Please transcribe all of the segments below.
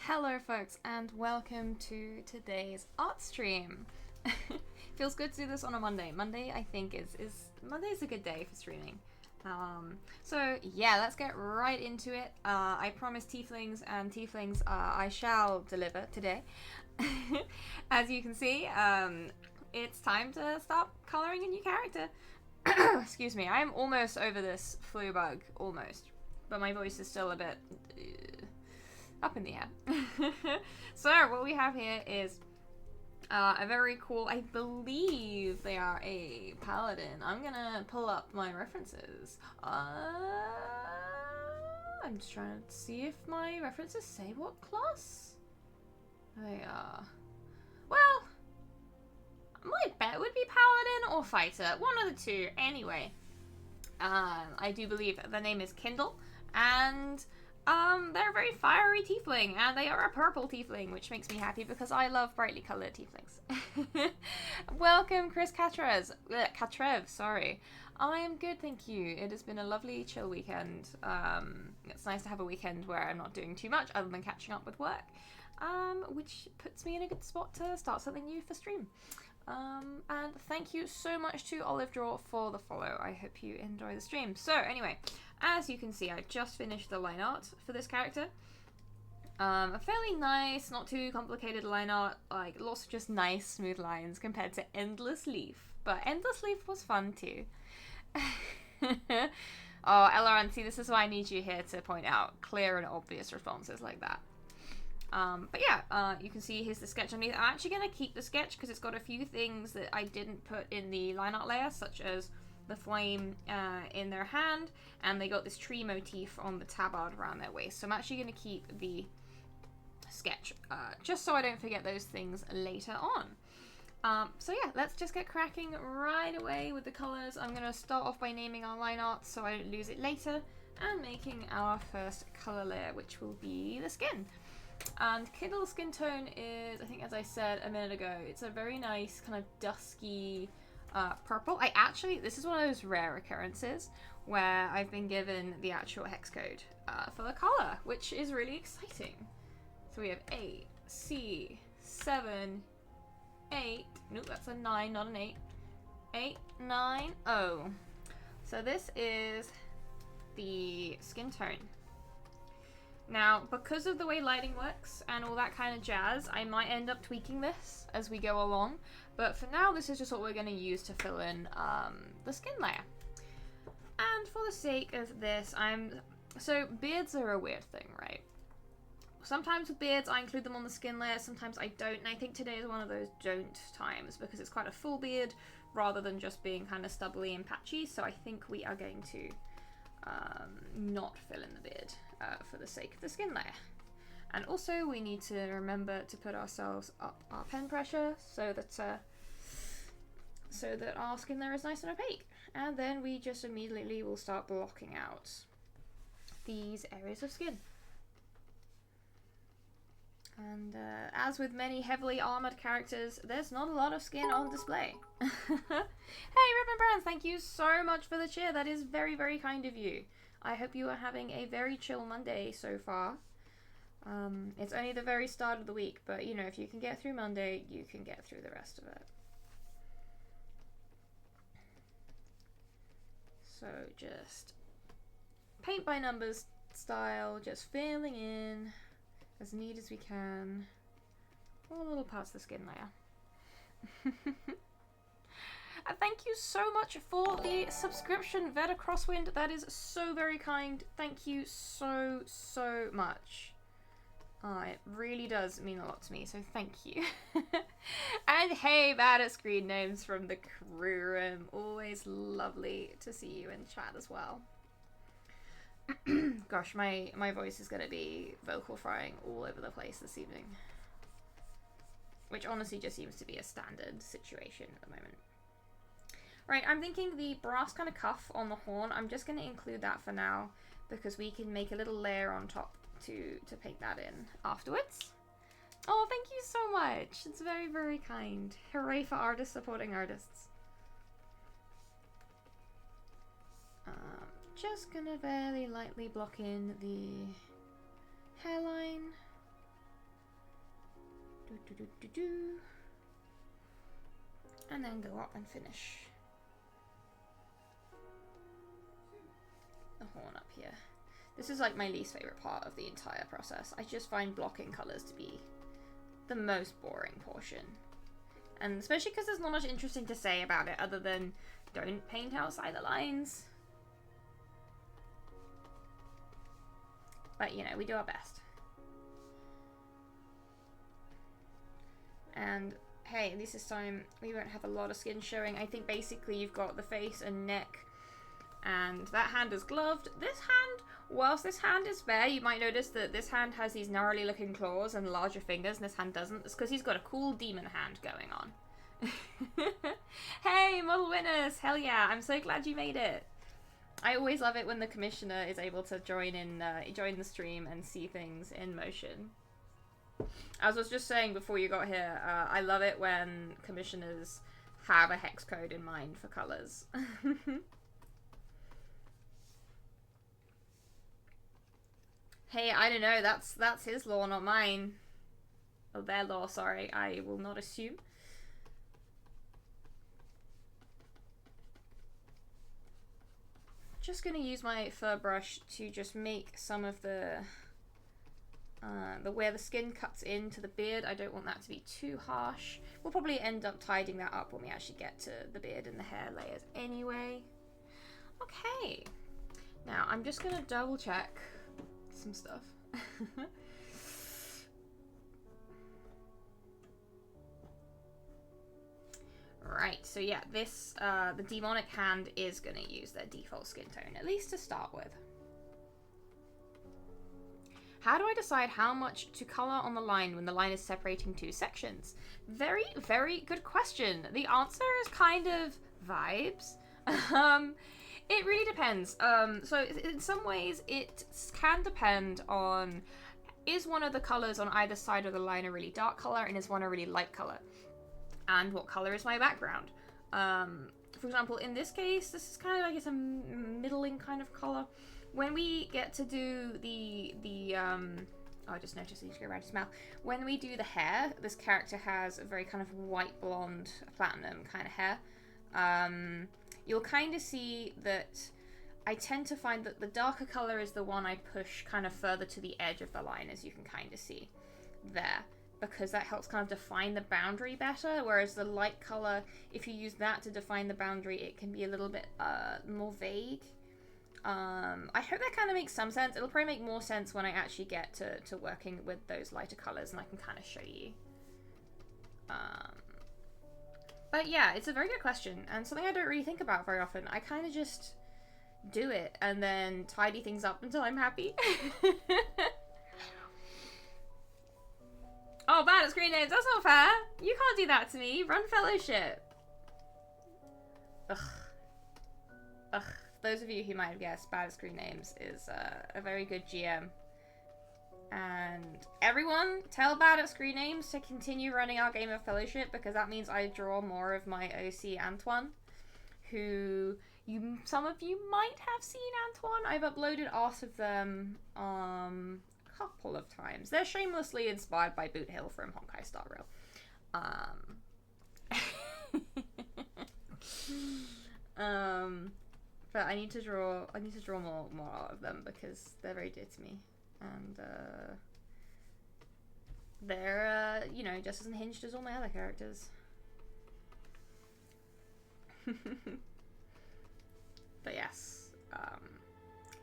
Hello folks and welcome to today's art stream. Feels good to do this on a Monday. Monday I think Monday's a good day for streaming. So yeah, let's get right into it. I promised tieflings and tieflings I shall deliver today. As you can see, it's time to start coloring a new character. Excuse me, I'm almost over this flu bug, almost. But my voice is still a bit up in the air. So what we have here is a very cool, I believe they are a paladin. I'm gonna pull up my references. I'm just trying to see if my references say what class they are. Well, my bet would be paladin or fighter, one of the two. Anyway, I do believe the name is Kindle, and they're a very fiery tiefling, and they are a purple tiefling, which makes me happy because I love brightly colored tieflings. Welcome, Chris Katrev, sorry. I am good, thank you. It has been a lovely, chill weekend. It's nice to have a weekend where I'm not doing too much other than catching up with work, which puts me in a good spot to start something new for stream. And thank you so much to Olive Draw for the follow. I hope you enjoy the stream. So anyway, as you can see, I just finished the line art for this character. A fairly nice, not too complicated line art, like lots of just nice smooth lines compared to Endless Leaf. But Endless Leaf was fun too. Oh, Ella, see, this is why I need you here to point out clear and obvious responses like that. But yeah, you can see here's the sketch underneath. I'm actually going to keep the sketch because it's got a few things that I didn't put in the line art layer, such as the flame in their hand, and they got this tree motif on the tabard around their waist. So I'm actually going to keep the sketch just so I don't forget those things later on. So yeah, let's just get cracking right away with the colors. I'm going to start off by naming our line art so I don't lose it later, and making our first color layer, which will be the skin. And Kindle skin tone is, I think as I said a minute ago, it's a very nice kind of dusky purple. This is one of those rare occurrences where I've been given the actual hex code for the color, which is really exciting. So we have A, C, 7, 8, nope, that's a 9, not an 8, 8, 9, O. So this is the skin tone. Now, because of the way lighting works and all that kind of jazz, I might end up tweaking this as we go along, but for now this is just what we're going to use to fill in the skin layer. And for the sake of this, so beards are a weird thing, right? Sometimes with beards I include them on the skin layer, sometimes I don't, and I think today is one of those don't times because it's quite a full beard rather than just being kind of stubbly and patchy, so I think we are going to not fill in the beard for the sake of the skin layer. And also we need to remember to put ourselves up our pen pressure so that our skin layer is nice and opaque. And then we just immediately will start blocking out these areas of skin. And as with many heavily armored characters, there's not a lot of skin on display. Hey, Ribbon Brands, thank you so much for the cheer. That is very, very kind of you. I hope you are having a very chill Monday so far. It's only the very start of the week, but you know, if you can get through Monday, you can get through the rest of it. So just paint by numbers style, just filling in as neat as we can all the little parts of the skin layer. Thank you so much for the subscription, Veda Crosswind. That is so very kind. Thank you so, so much. It really does mean a lot to me, so thank you. And hey, bad at screen names from the crew room. Always lovely to see you in chat as well. Gosh, my voice is going to be vocal frying all over the place this evening. Which honestly just seems to be a standard situation at the moment. Right, I'm thinking the brass kind of cuff on the horn, I'm just going to include that for now because we can make a little layer on top to paint that in afterwards. Oh, thank you so much. It's very, very kind. Hooray for artists supporting artists. Just gonna very lightly block in the hairline. And then go up and finish the horn up here. This is like my least favorite part of the entire process. I just find blocking colors to be the most boring portion. And especially because there's not much interesting to say about it other than don't paint outside the lines. But, you know, we do our best. And, hey, at least this time we won't have a lot of skin showing. I think basically you've got the face and neck, and that hand is gloved. This hand, whilst this hand is bare, you might notice that this hand has these gnarly looking claws and larger fingers, and this hand doesn't. It's because he's got a cool demon hand going on. Hey, model winners! Hell yeah, I'm so glad you made it. I always love it when the commissioner is able to join the stream and see things in motion. As I was just saying before you got here, I love it when commissioners have a hex code in mind for colors. Hey, I don't know, that's his law, not mine. Oh, their law, sorry, I will not assume. Just gonna use my fur brush to just make some of the where the skin cuts into the beard. I don't want that to be too harsh. We'll probably end up tidying that up when we actually get to the beard and the hair layers anyway. Okay, now I'm just gonna double check some stuff. Right, so yeah, this, the demonic hand is going to use their default skin tone, at least to start with. How do I decide how much to color on the line when the line is separating two sections? Very, very good question. The answer is kind of vibes. It really depends. So in some ways it can depend on, is one of the colors on either side of the line a really dark color and is one a really light color? And what color is my background? For example, in this case, this is kind of like it's a middling kind of color. When we get to do oh, I just noticed I need to go around his mouth. When we do the hair, this character has a very kind of white blonde, platinum kind of hair. You'll kind of see that I tend to find that the darker color is the one I push kind of further to the edge of the line, as you can kind of see there, because that helps kind of define the boundary better, whereas the light color, if you use that to define the boundary, it can be a little bit more vague. I hope that kind of makes some sense. It'll probably make more sense when I actually get to working with those lighter colors and I can kind of show you. But yeah, it's a very good question and something I don't really think about very often. I kind of just do it and then tidy things up until I'm happy. Oh, bad at screen names. That's not fair. You can't do that to me. Run Fellowship. Ugh. Ugh. Those of you who might have guessed, bad at screen names is a very good GM. And everyone, tell bad at screen names to continue running our game of Fellowship, because that means I draw more of my OC Antoine, who some of you might have seen Antoine. I've uploaded art of them a couple of times. They're shamelessly inspired by Boot Hill from Honkai Star Rail. But I need to draw more art of them because they're very dear to me. And they're you know, just as unhinged as all my other characters. But yes,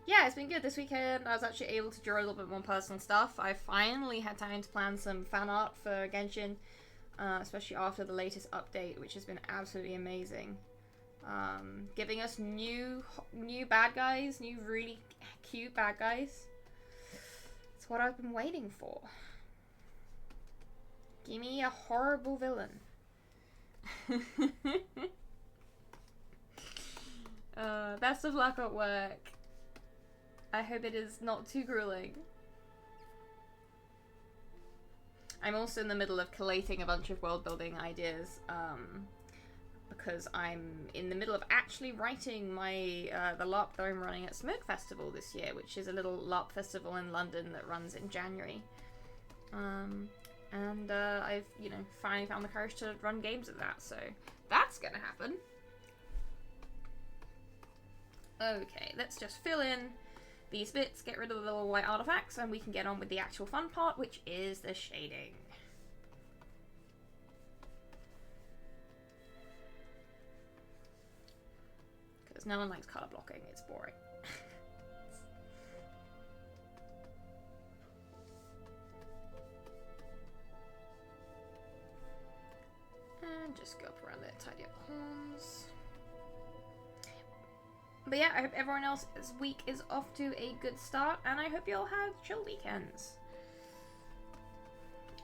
yeah, it's been good this weekend. I was actually able to draw a little bit more personal stuff. I finally had time to plan some fan art for Genshin, especially after the latest update, which has been absolutely amazing. Giving us new bad guys, new really cute bad guys. It's what I've been waiting for. Give me a horrible villain. Best of luck at work. I hope it is not too grueling. I'm also in the middle of collating a bunch of world building ideas, because I'm in the middle of actually writing my the LARP that I'm running at Smoke Festival this year, which is a little LARP festival in London that runs in January. And I've, you know, finally found the courage to run games at that, so that's gonna happen. Okay, let's just fill in these bits, get rid of the little white artifacts, and we can get on with the actual fun part, which is the shading. Because no one likes colour blocking, it's boring. And just go up around there, tidy up the horns. But yeah, I hope everyone else's week is off to a good start, and I hope you all have chill weekends.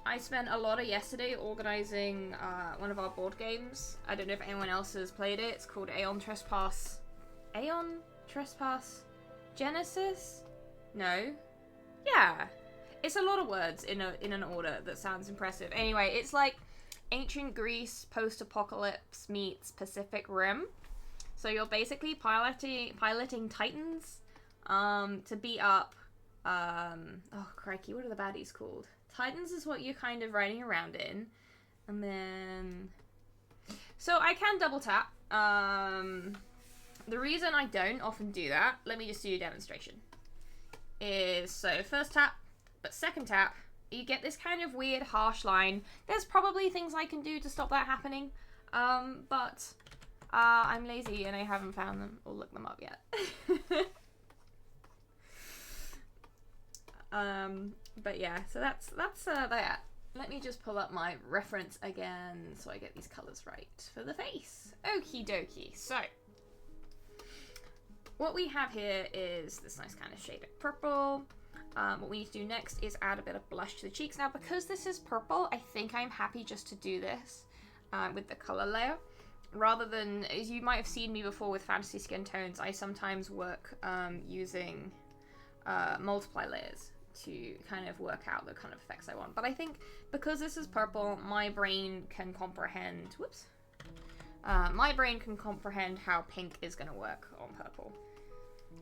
I spent a lot of yesterday organising one of our board games. I don't know if anyone else has played it. It's called Aeon Trespass. Aeon Trespass Genesis? No. Yeah. It's a lot of words in an order that sounds impressive. Anyway, it's like ancient Greece post-apocalypse meets Pacific Rim. So you're basically piloting titans to beat up, oh crikey, what are the baddies called? Titans is what you're kind of riding around in. And then, so I can double tap. The reason I don't often do that, let me just do a demonstration, is so first tap, but second tap, you get this kind of weird harsh line. There's probably things I can do to stop that happening, but I'm lazy and I haven't found them or looked them up yet. But yeah, so that's that. Let me just pull up my reference again so I get these colours right for the face. Okie dokie. So, what we have here is this nice kind of shade of purple. What we need to do next is add a bit of blush to the cheeks. Now, because this is purple, I think I'm happy just to do this with the colour layer. Rather than, as you might have seen me before with fantasy skin tones, I sometimes work using multiply layers to kind of work out the kind of effects I want. But I think because this is purple, my brain can comprehend, my brain can comprehend how pink is going to work on purple.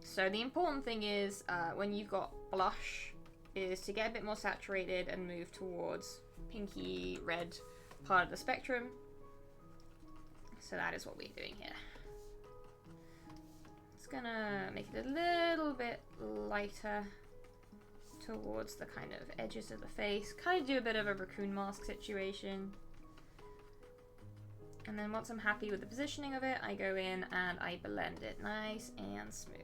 So the important thing is, when you've got blush, is to get a bit more saturated and move towards pinky red part of the spectrum. So that is what we're doing here. It's gonna make it a little bit lighter towards the kind of edges of the face. Kind of do a bit of a raccoon mask situation. And then once I'm happy with the positioning of it, I go in and I blend it nice and smooth.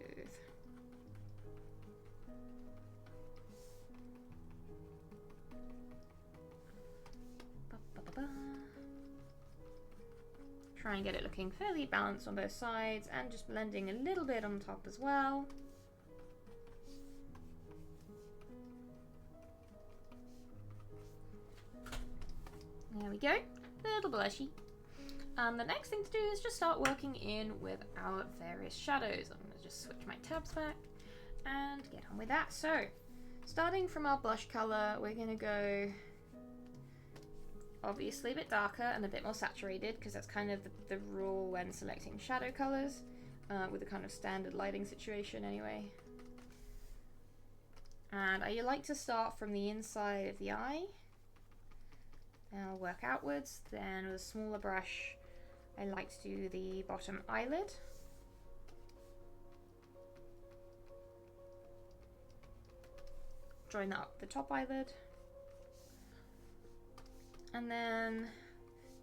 Try and get it looking fairly balanced on both sides and just blending a little bit on top as well. There we go, little blushy. The next thing to do is just start working in with our various shadows. I'm going to just switch my tabs back and get on with that. So, starting from our blush color, we're going to go obviously a bit darker and a bit more saturated, because that's kind of the rule when selecting shadow colors, with a kind of standard lighting situation anyway. And I like to start from the inside of the eye. And I'll work outwards. Then with a smaller brush, I like to do the bottom eyelid. Join that up the top eyelid. And then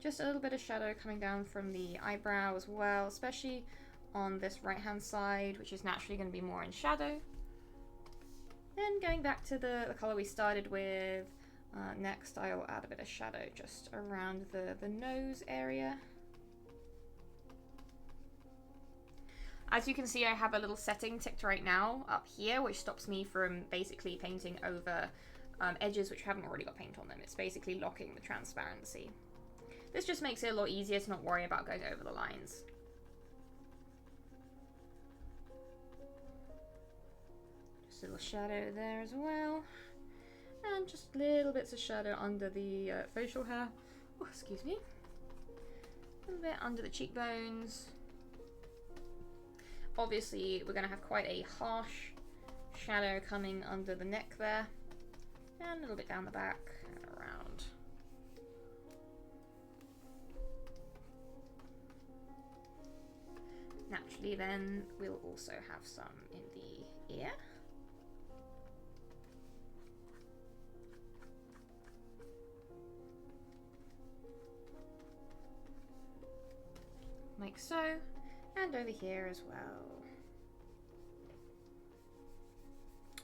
just a little bit of shadow coming down from the eyebrow as well, especially on this right hand side, which is naturally going to be more in shadow. Then going back to the colour we started with, next I'll add a bit of shadow just around the nose area. As you can see, I have a little setting ticked right now up here, which stops me from basically painting over edges which haven't already got paint on them. It's basically locking the transparency. This just makes it a lot easier to not worry about going over the lines. Just a little shadow there as well. And just little bits of shadow under the facial hair. Oh, excuse me. A little bit under the cheekbones. Obviously, we're going to have quite a harsh shadow coming under the neck there. And a little bit down the back and around. Naturally then, we'll also have some in the ear. Like so. And over here as well.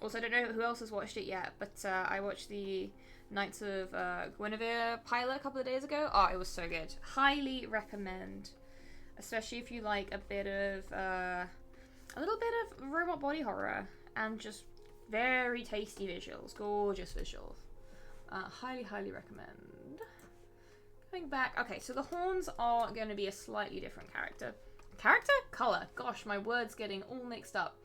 Also, I don't know who else has watched it yet, but I watched the Knights of Guinevere pilot a couple of days ago. Oh, it was so good. Highly recommend. Especially if you like a bit of, a little bit of robot body horror and just very tasty visuals, gorgeous visuals. Highly, highly recommend. Going back, okay, so the horns are going to be a slightly different character. Color. Gosh, my word's getting all mixed up.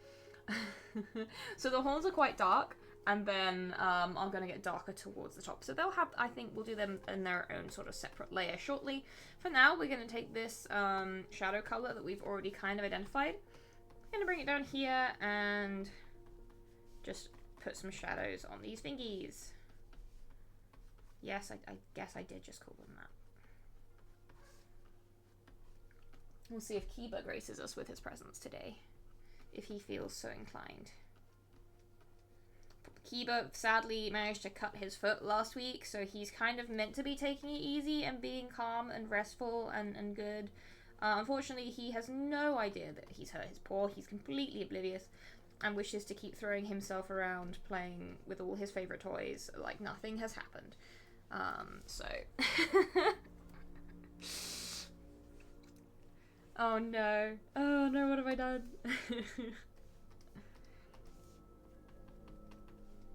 So the horns are quite dark, and then are going to get darker towards the top. So they'll have, I think we'll do them in their own sort of separate layer shortly. For now, we're going to take this shadow color that we've already kind of identified. I'm going to bring it down here and just put some shadows on these fingies. Yes, I guess I did just call them that. We'll see if Kiba graces us with his presence today, if he feels so inclined. Kiba sadly managed to cut his foot last week, so he's kind of meant to be taking it easy and being calm and restful and good. Unfortunately, he has no idea that he's hurt his paw. He's completely oblivious and wishes to keep throwing himself around playing with all his favourite toys like nothing has happened. So. Oh no. Oh no, what have I done?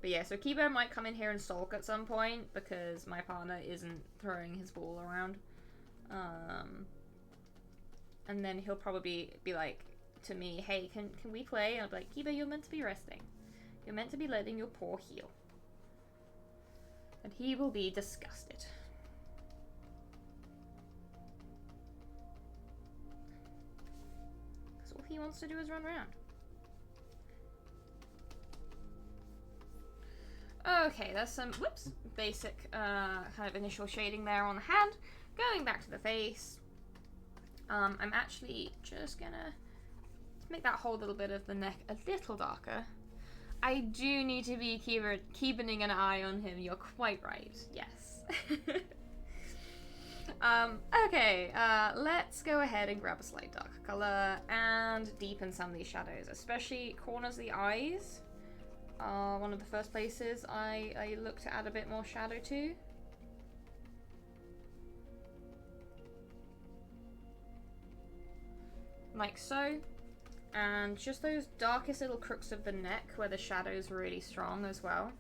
But yeah, so Kibo might come in here and sulk at some point because my partner isn't throwing his ball around. And then he'll probably be like to me, hey, can we play? And I'll be like, Kibo, you're meant to be resting. You're meant to be letting your paw heal. And he will be disgusted. Because all he wants to do is run around. Okay, there's some, whoops, basic kind of initial shading there on the hand. Going back to the face. I'm actually just gonna make that whole little bit of the neck a little darker. I do need to be keeping an eye on him, you're quite right, yes. Okay, let's go ahead and grab a slight darker color and deepen some of these shadows, especially corners of the eyes. One of the first places I look to add a bit more shadow to. Like so. And just those darkest little crooks of the neck where the shadow's really strong as well.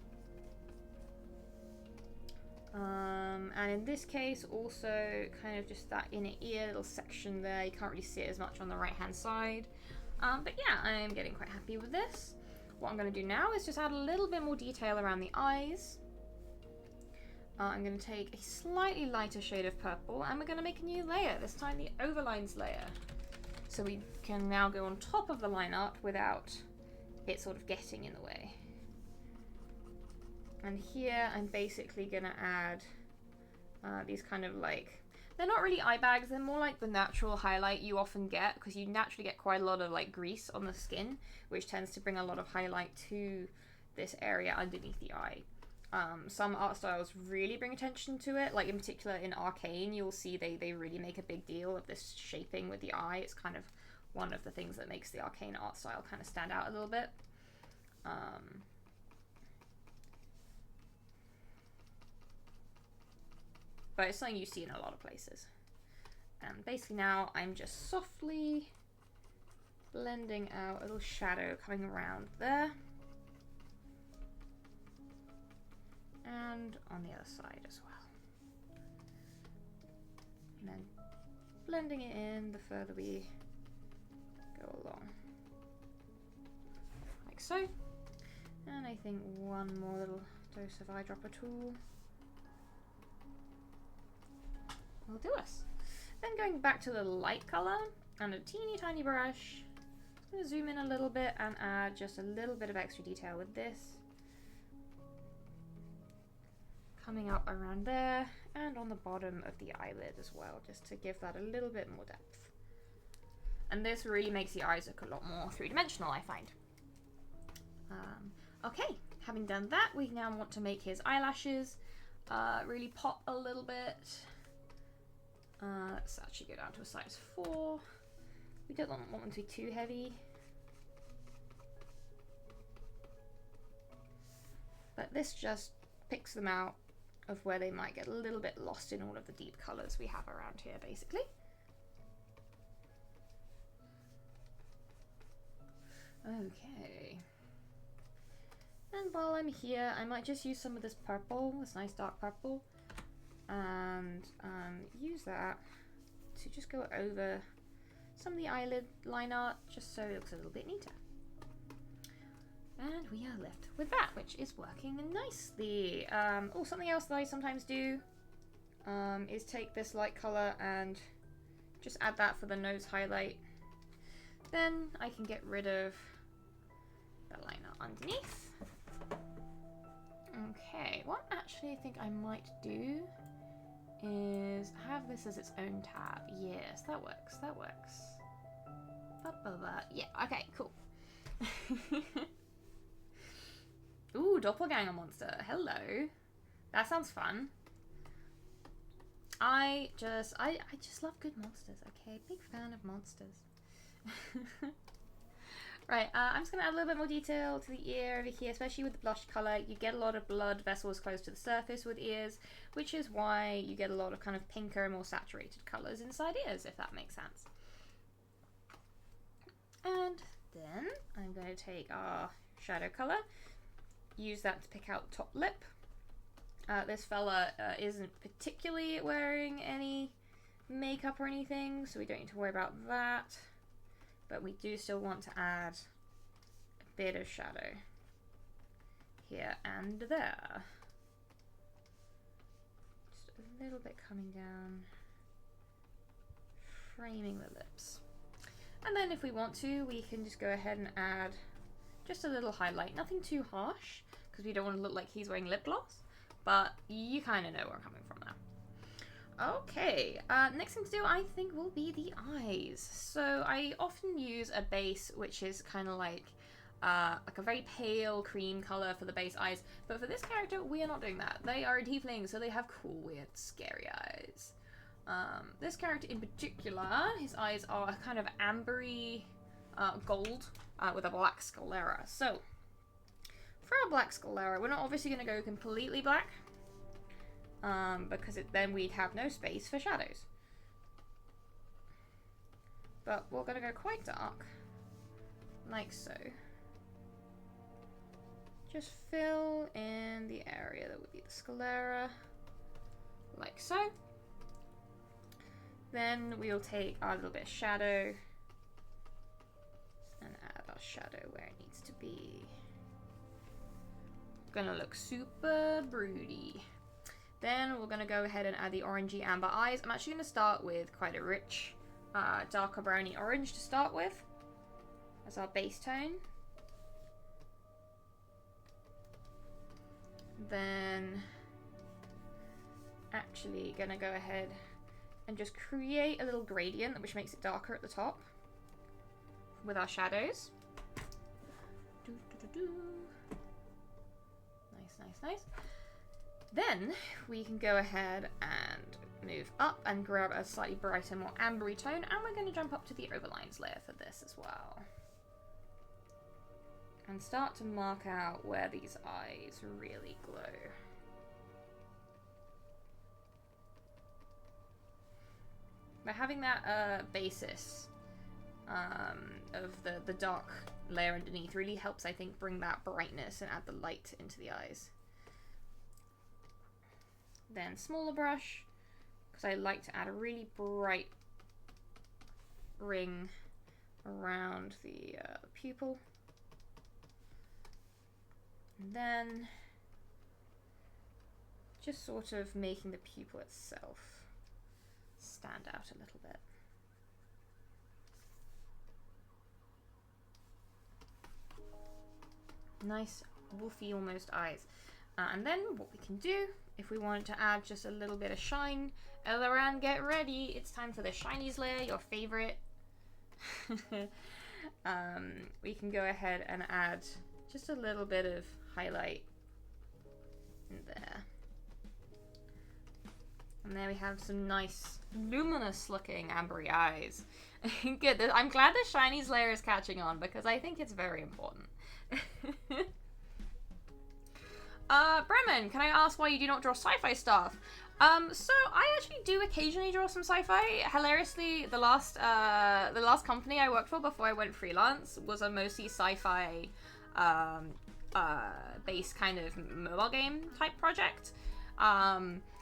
And in this case also kind of just that inner ear little section there. You can't really see it as much on the right hand side. But yeah, I'm getting quite happy with this. What I'm going to do now is just add a little bit more detail around the eyes. I'm going to take a slightly lighter shade of purple and we're going to make a new layer, this time the overlines layer. So we can now go on top of the line art without it sort of getting in the way. And here I'm basically going to add these kind of like, they're not really eye bags, they're more like the natural highlight you often get because you naturally get quite a lot of like grease on the skin, which tends to bring a lot of highlight to this area underneath the eye. Some art styles really bring attention to it, like in particular in Arcane you'll see they really make a big deal of this shaping with the eye. It's kind of one of the things that makes the Arcane art style kind of stand out a little bit. But it's something you see in a lot of places. And basically now I'm just softly blending out a little shadow coming around there. And on the other side as well. And then blending it in the further we go along. Like so. And I think one more little dose of eyedropper tool will do us. Then going back to the light color and a teeny tiny brush. I'm going to zoom in a little bit and add just a little bit of extra detail with this. Coming up around there and on the bottom of the eyelid as well, just to give that a little bit more depth. And this really makes the eyes look a lot more three-dimensional, I find. Okay, having done that, we now want to make his eyelashes really pop a little bit. Let's actually go down to a size 4. We don't want them to be too heavy. But this just picks them out of where they might get a little bit lost in all of the deep colours we have around here, basically. Okay. And while I'm here, I might just use some of this purple, this nice dark purple, and use that to just go over some of the eyelid line art, just so it looks a little bit neater. And we are left with that, which is working nicely. Oh, something else that I sometimes do is take this light color and just add that for the nose highlight. Then I can get rid of the liner underneath. Okay, what actually I think I might do is have this as its own tab. Yes, that works, that works. Yeah, okay, cool. Ooh, doppelganger monster. Hello. That sounds fun. I just love good monsters, okay? Big fan of monsters. Right, I'm just going to add a little bit more detail to the ear over here, especially with the blush colour. You get a lot of blood vessels close to the surface with ears, which is why you get a lot of kind of pinker and more saturated colours inside ears, if that makes sense. And then I'm going to take our shadow colour, use that to pick out the top lip. This fella isn't particularly wearing any makeup or anything, so we don't need to worry about that. But we do still want to add a bit of shadow here and there. Just a little bit coming down, framing the lips. And then if we want to, we can just go ahead and add just a little highlight. Nothing too harsh, because we don't want to look like he's wearing lip gloss, but you kind of know where I'm coming from now. Okay, next thing to do I think will be the eyes. So I often use a base which is kind of like a very pale cream color for the base eyes, but for this character we are not doing that. They are a tiefling, so they have cool, weird, scary eyes. This character in particular, his eyes are a kind of ambery gold with a black sclera. So for our black sclera, we're not obviously going to go completely black. Because then we'd have no space for shadows. But we're going to go quite dark, like so. Just fill in the area that would be the sclera, like so. Then we'll take our little bit of shadow and add our shadow where it needs to be. Gonna look super broody. Then we're going to go ahead and add the orangey amber eyes. I'm actually going to start with quite a rich, darker browny orange to start with as our base tone. Then actually going to go ahead and just create a little gradient which makes it darker at the top with our shadows. Nice, nice, nice. Then we can go ahead and move up and grab a slightly brighter, more ambery tone, and we're going to jump up to the overlines layer for this as well. And start to mark out where these eyes really glow. By having that basis of the dark layer underneath really helps, I think, bring that brightness and add the light into the eyes. Then smaller brush, because I like to add a really bright ring around the pupil. And then just sort of making the pupil itself stand out a little bit. Nice wolfy almost eyes. And then what we can do, if we wanted to add just a little bit of shine, Elleran, get ready. It's time for the shinies layer, your favorite. We can go ahead and add just a little bit of highlight in there. And there we have some nice, luminous looking ambery eyes. Good. I'm glad the shinies layer is catching on because I think it's very important. Bremen, can I ask why you do not draw sci-fi stuff? So I actually do occasionally draw some sci-fi. Hilariously, the last company I worked for before I went freelance was a mostly sci-fi based kind of mobile game type project.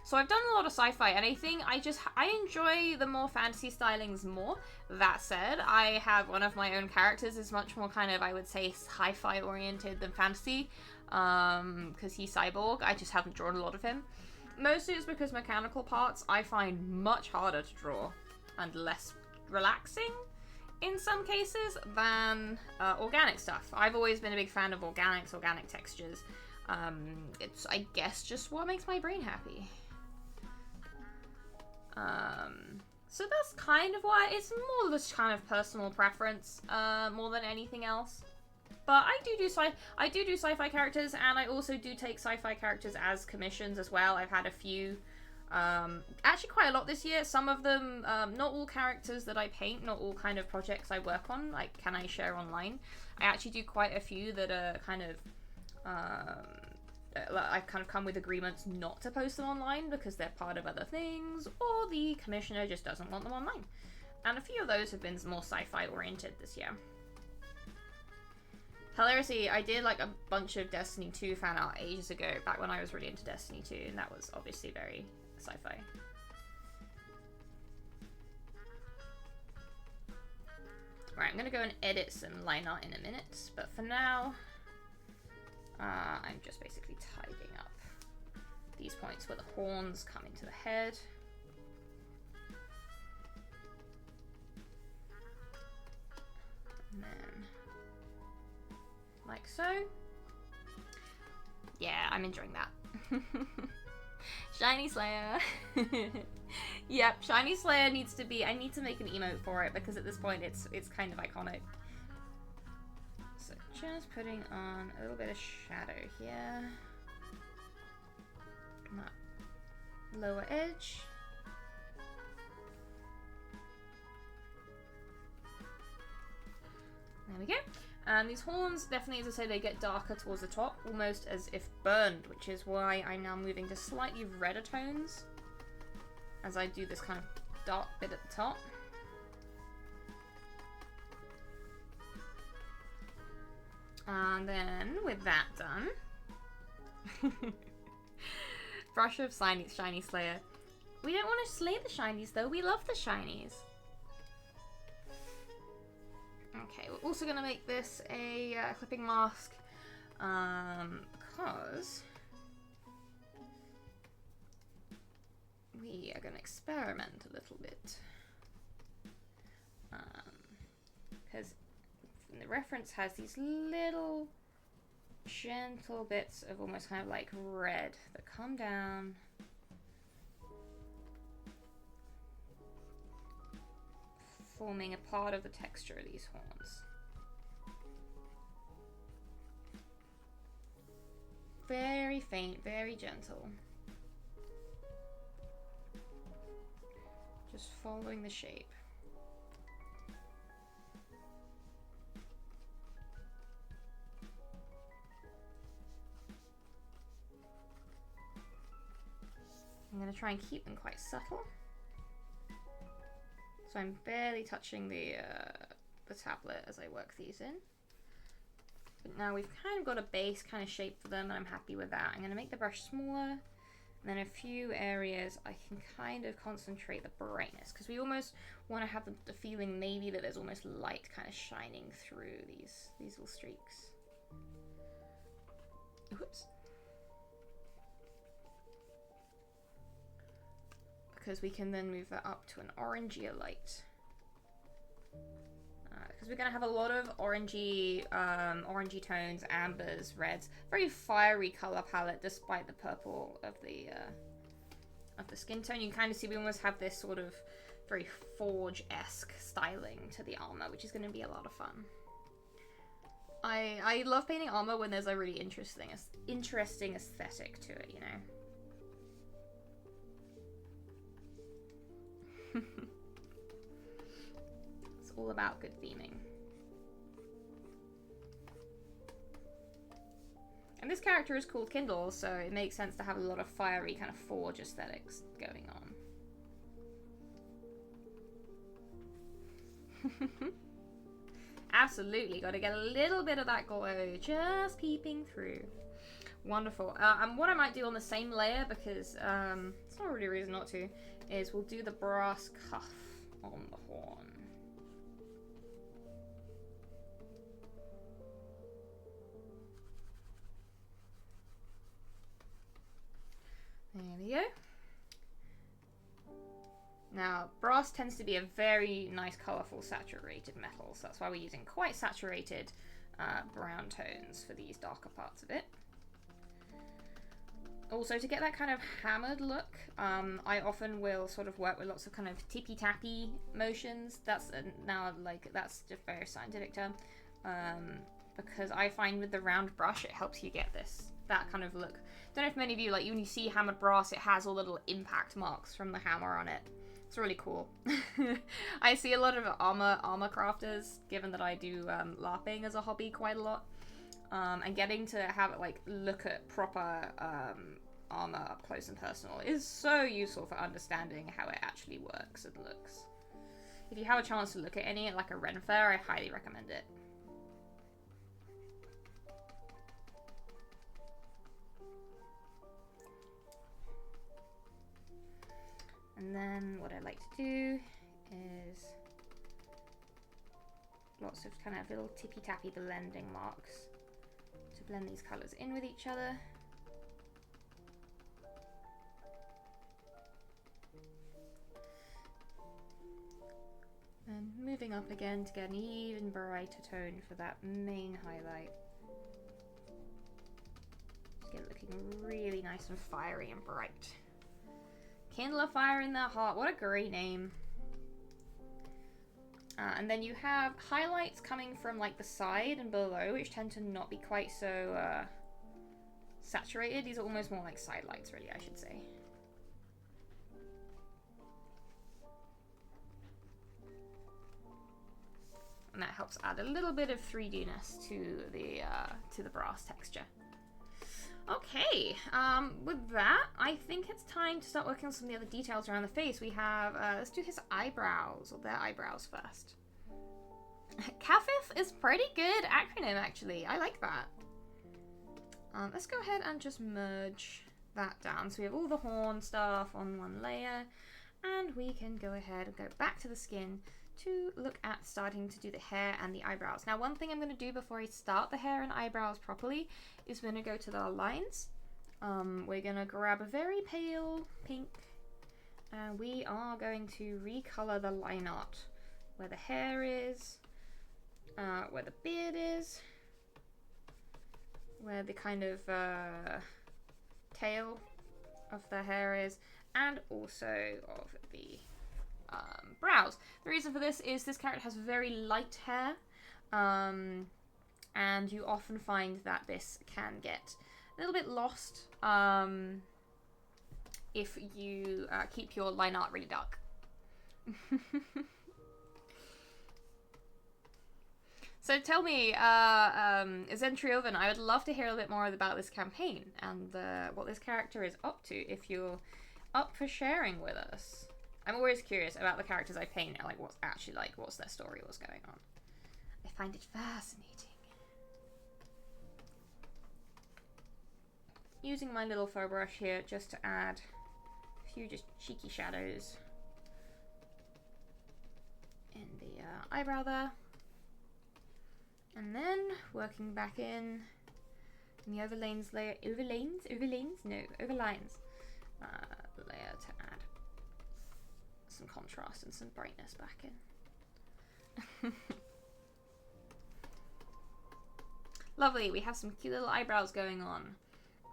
So I've done a lot of sci-fi, and I think I enjoy the more fantasy stylings more. That said, I have one of my own characters is much more kind of, I would say, sci-fi oriented than fantasy, because he's cyborg. I just haven't drawn a lot of him. Mostly it's because mechanical parts I find much harder to draw and less relaxing in some cases than organic stuff. I've always been a big fan of organic textures. It's, I guess, just what makes my brain happy. So that's kind of why it's more just kind of personal preference, more than anything else. But I do do sci-fi characters, and I also do take sci-fi characters as commissions as well. I've had a few Actually quite a lot this year. Some of them, not all characters that I paint, not all kind of projects I work on, like can I share online. I actually do quite a few that are kind of, I've kind of come with agreements not to post them online because they're part of other things, or the commissioner just doesn't want them online. And a few of those have been more sci-fi oriented this year. Hilariously, I did like a bunch of Destiny 2 fan art ages ago, back when I was really into Destiny 2, and that was obviously very sci-fi. Right, I'm gonna go and edit some line art in a minute, but for now, I'm just basically tidying up these points where the horns come into the head. And then, like so. Yeah, I'm enjoying that. Shiny Slayer. Yep, Shiny Slayer needs to be, I need to make an emote for it because at this point it's kind of iconic. So just putting on a little bit of shadow here. On that lower edge. There we go. And these horns, definitely, as I say, they get darker towards the top, almost as if burned, which is why I'm now moving to slightly redder tones as I do this kind of dark bit at the top. And then, with that done, brush of Shiny Slayer. We don't want to slay the shinies, though. We love the shinies. Okay, we're also going to make this a clipping mask, because we are going to experiment a little bit. Because the reference has these little gentle bits of almost kind of like red that come down. Forming a part of the texture of these horns. Very faint, very gentle. Just following the shape. I'm going to try and keep them quite subtle. So I'm barely touching the tablet as I work these in. But now we've kind of got a base kind of shape for them, and I'm happy with that. I'm going to make the brush smaller, and then a few areas I can kind of concentrate the brightness, because we almost want to have the feeling maybe that there's almost light kind of shining through these little streaks. Oops. Because we can then move that up to an orangier light. Because we're going to have a lot of orangey tones, ambers, reds. Very fiery color palette, despite the purple of the skin tone. You can kind of see we almost have this sort of very Forge-esque styling to the armor, which is going to be a lot of fun. I love painting armor when there's a really interesting aesthetic to it, you know. It's all about good theming. And this character is called Kindle, so it makes sense to have a lot of fiery kind of Forge aesthetics going on. Absolutely, got to get a little bit of that glow just peeping through. Wonderful. And what I might do on the same layer, because it's not really a reason not to, is we'll do the brass cuff on the horn. There we go. Now, brass tends to be a very nice, colourful, saturated metal, so that's why we're using quite saturated brown tones for these darker parts of it. Also, to get that kind of hammered look, I often will sort of work with lots of kind of tippy-tappy motions. That's now, like, that's just a very scientific term. because I find with the round brush it helps you get that kind of look. Don't know if many of you, like, when you see hammered brass, it has all the little impact marks from the hammer on it. It's really cool. I see a lot of armor crafters, given that I do LARPing as a hobby quite a lot. And getting to have it, like, look at proper armor up close and personal is so useful for understanding how it actually works and looks. If you have a chance to look at any at, like, a Ren Fair, I highly recommend it. And then what I like to do is lots of kind of little tippy-tappy blending marks to blend these colours in with each other. And moving up again to get an even brighter tone for that main highlight. Just get it looking really nice and fiery and bright. Kindle a fire in their heart. What a great name. And then you have highlights coming from like the side and below, which tend to not be quite so saturated. These are almost more like side lights, really, I should say. And that helps add a little bit of 3D-ness to the brass texture. Okay, with that, I think it's time to start working on some of the other details around the face. We have, let's do his eyebrows, or their eyebrows first. Kafif is pretty good acronym, actually. I like that. Let's go ahead and just merge that down. So we have all the horn stuff on one layer, and we can go ahead and go back to the skin to look at starting to do the hair and the eyebrows. Now, one thing I'm going to do before I start the hair and eyebrows properly is we're going to go to the lines. We're going to grab a very pale pink, and we are going to recolor the line art where the hair is, where the beard is, where the kind of tail of the hair is, and also of the brows. The reason for this is this character has very light hair, and you often find that this can get a little bit lost if you keep your line art really dark. So tell me, Zentrioven, I would love to hear a bit more about this campaign and what this character is up to, if you're up for sharing with us. I'm always curious about the characters I paint, like what's actually like, what's their story, what's going on. I find it fascinating. Using my little faux brush here just to add a few just cheeky shadows in the eyebrow there. And then working back in the overlays layer, overlines layer to add some contrast and some brightness back in. Lovely, we have some cute little eyebrows going on.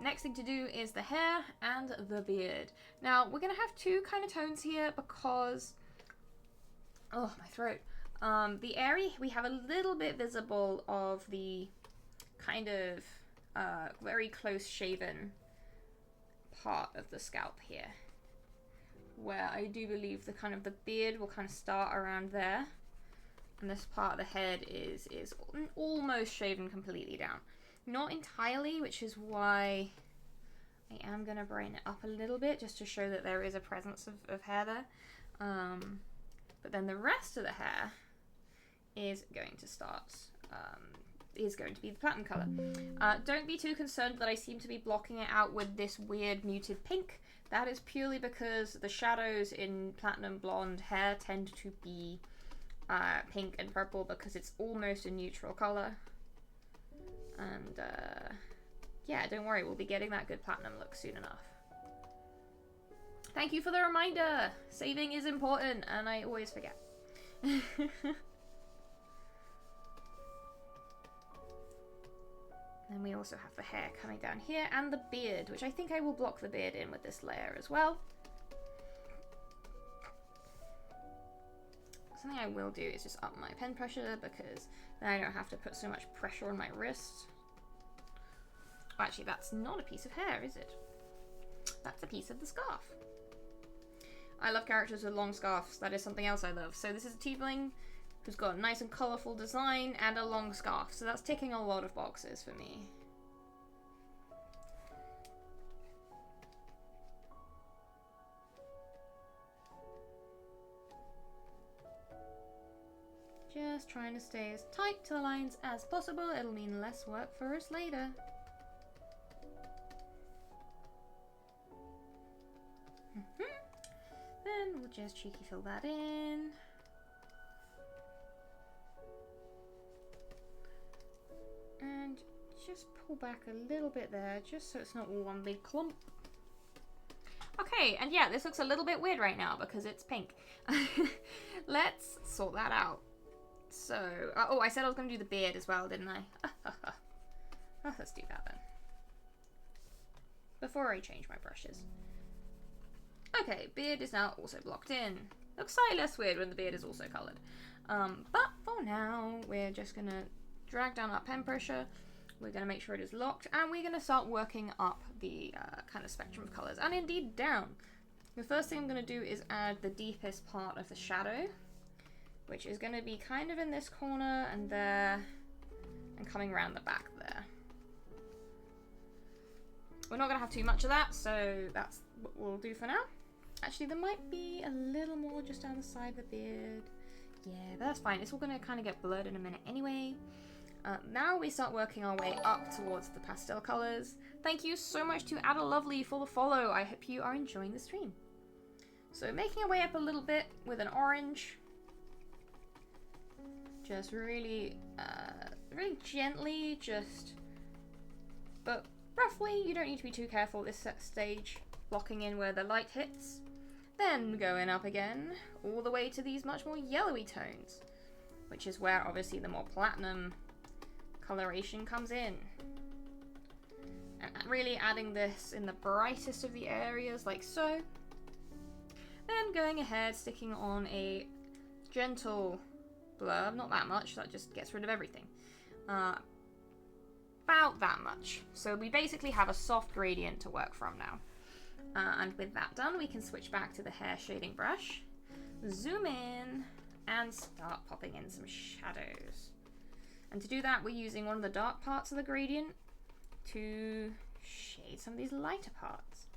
Next thing to do is the hair and the beard. Now, we're going to have two kind of tones here because... oh, my throat. The area, we have a little bit visible of the kind of very close shaven part of the scalp here, where I do believe the kind of the beard will kind of start around there, and this part of the head is almost shaven completely down. Not entirely, which is why I am going to brighten it up a little bit just to show that there is a presence of hair there. But then the rest of the hair is going to start, is going to be the platinum color. Don't be too concerned that I seem to be blocking it out with this weird muted pink. That is purely because the shadows in platinum blonde hair tend to be pink and purple because it's almost a neutral color. And yeah, don't worry, we'll be getting that good platinum look soon enough. Thank you for the reminder! Saving is important, and I always forget. Then we also have the hair coming down here, and the beard, which I think I will block the beard in with this layer as well. something I will do is just up my pen pressure, because then I don't have to put so much pressure on my wrist. Oh, actually, that's not a piece of hair, is it? That's a piece of the scarf. I love characters with long scarves. That is something else I love. So this is a Tiefling who's got a nice and colourful design and a long scarf. So that's ticking a lot of boxes for me. Just trying to stay as tight to the lines as possible. It'll mean less work for us later. Then we'll just cheeky fill that in. And just pull back a little bit there, just so it's not all one big clump. Okay, and yeah, this looks a little bit weird right now because it's pink. Let's sort that out. So, oh, I said I was going to do the beard as well, didn't I? Oh, let's do that then. Before I change my brushes. Okay, beard is now also blocked in. Looks slightly less weird when the beard is also coloured. But for now, we're just going to drag down our pen pressure. We're going to make sure it is locked, and we're going to start working up the kind of spectrum of colours, and indeed down. The first thing I'm going to do is add the deepest part of the shadow, which is going to be kind of in this corner and there, and coming around the back there. We're not going to have too much of that, so that's what we'll do for now. Actually, there might be a little more just down the side of the beard. Yeah, but that's fine. It's all going to kind of get blurred in a minute anyway. Now we start working our way up towards the pastel colours. Thank you so much to Ada Lovely for the follow. I hope you are enjoying the stream. So making our way up a little bit with an orange. Just really, really gently, but roughly, you don't need to be too careful at this stage, blocking in where the light hits. Then going up again, all the way to these much more yellowy tones, which is where obviously the more platinum coloration comes in. And really adding this in the brightest of the areas, like so. Then going ahead, sticking on a gentle blur, not that much, that just gets rid of everything. About that much. So we basically have a soft gradient to work from now. And with that done, we can switch back to the hair shading brush, zoom in, and start popping in some shadows. And to do that, we're using one of the dark parts of the gradient to shade some of these lighter parts.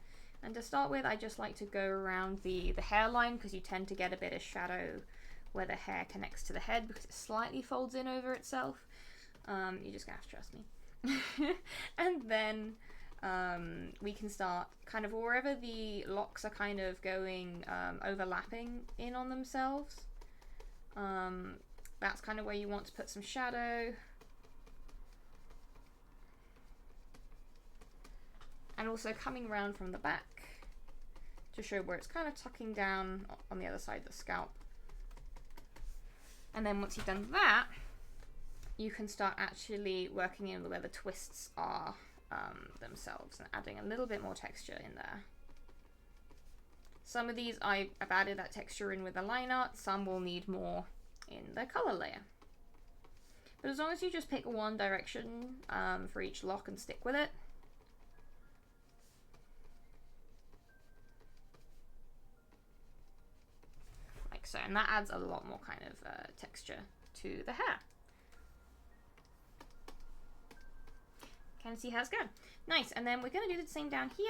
And to start with, I just like to go around the hairline, because you tend to get a bit of shadow where the hair connects to the head because it slightly folds in over itself. You're just gonna have to trust me. And then we can start kind of wherever the locks are kind of going, overlapping in on themselves. That's kind of where you want to put some shadow. And also coming around from the back to show where it's kind of tucking down on the other side of the scalp. And then once you've done that, you can start actually working in where the twists are themselves and adding a little bit more texture in there. Some of these I've added that texture in with the line art, some will need more in the color layer. But as long as you just pick one direction for each lock and stick with it, like so, and that adds a lot more kind of texture to the hair. Can see how it's going. Nice, and then we're going to do the same down here.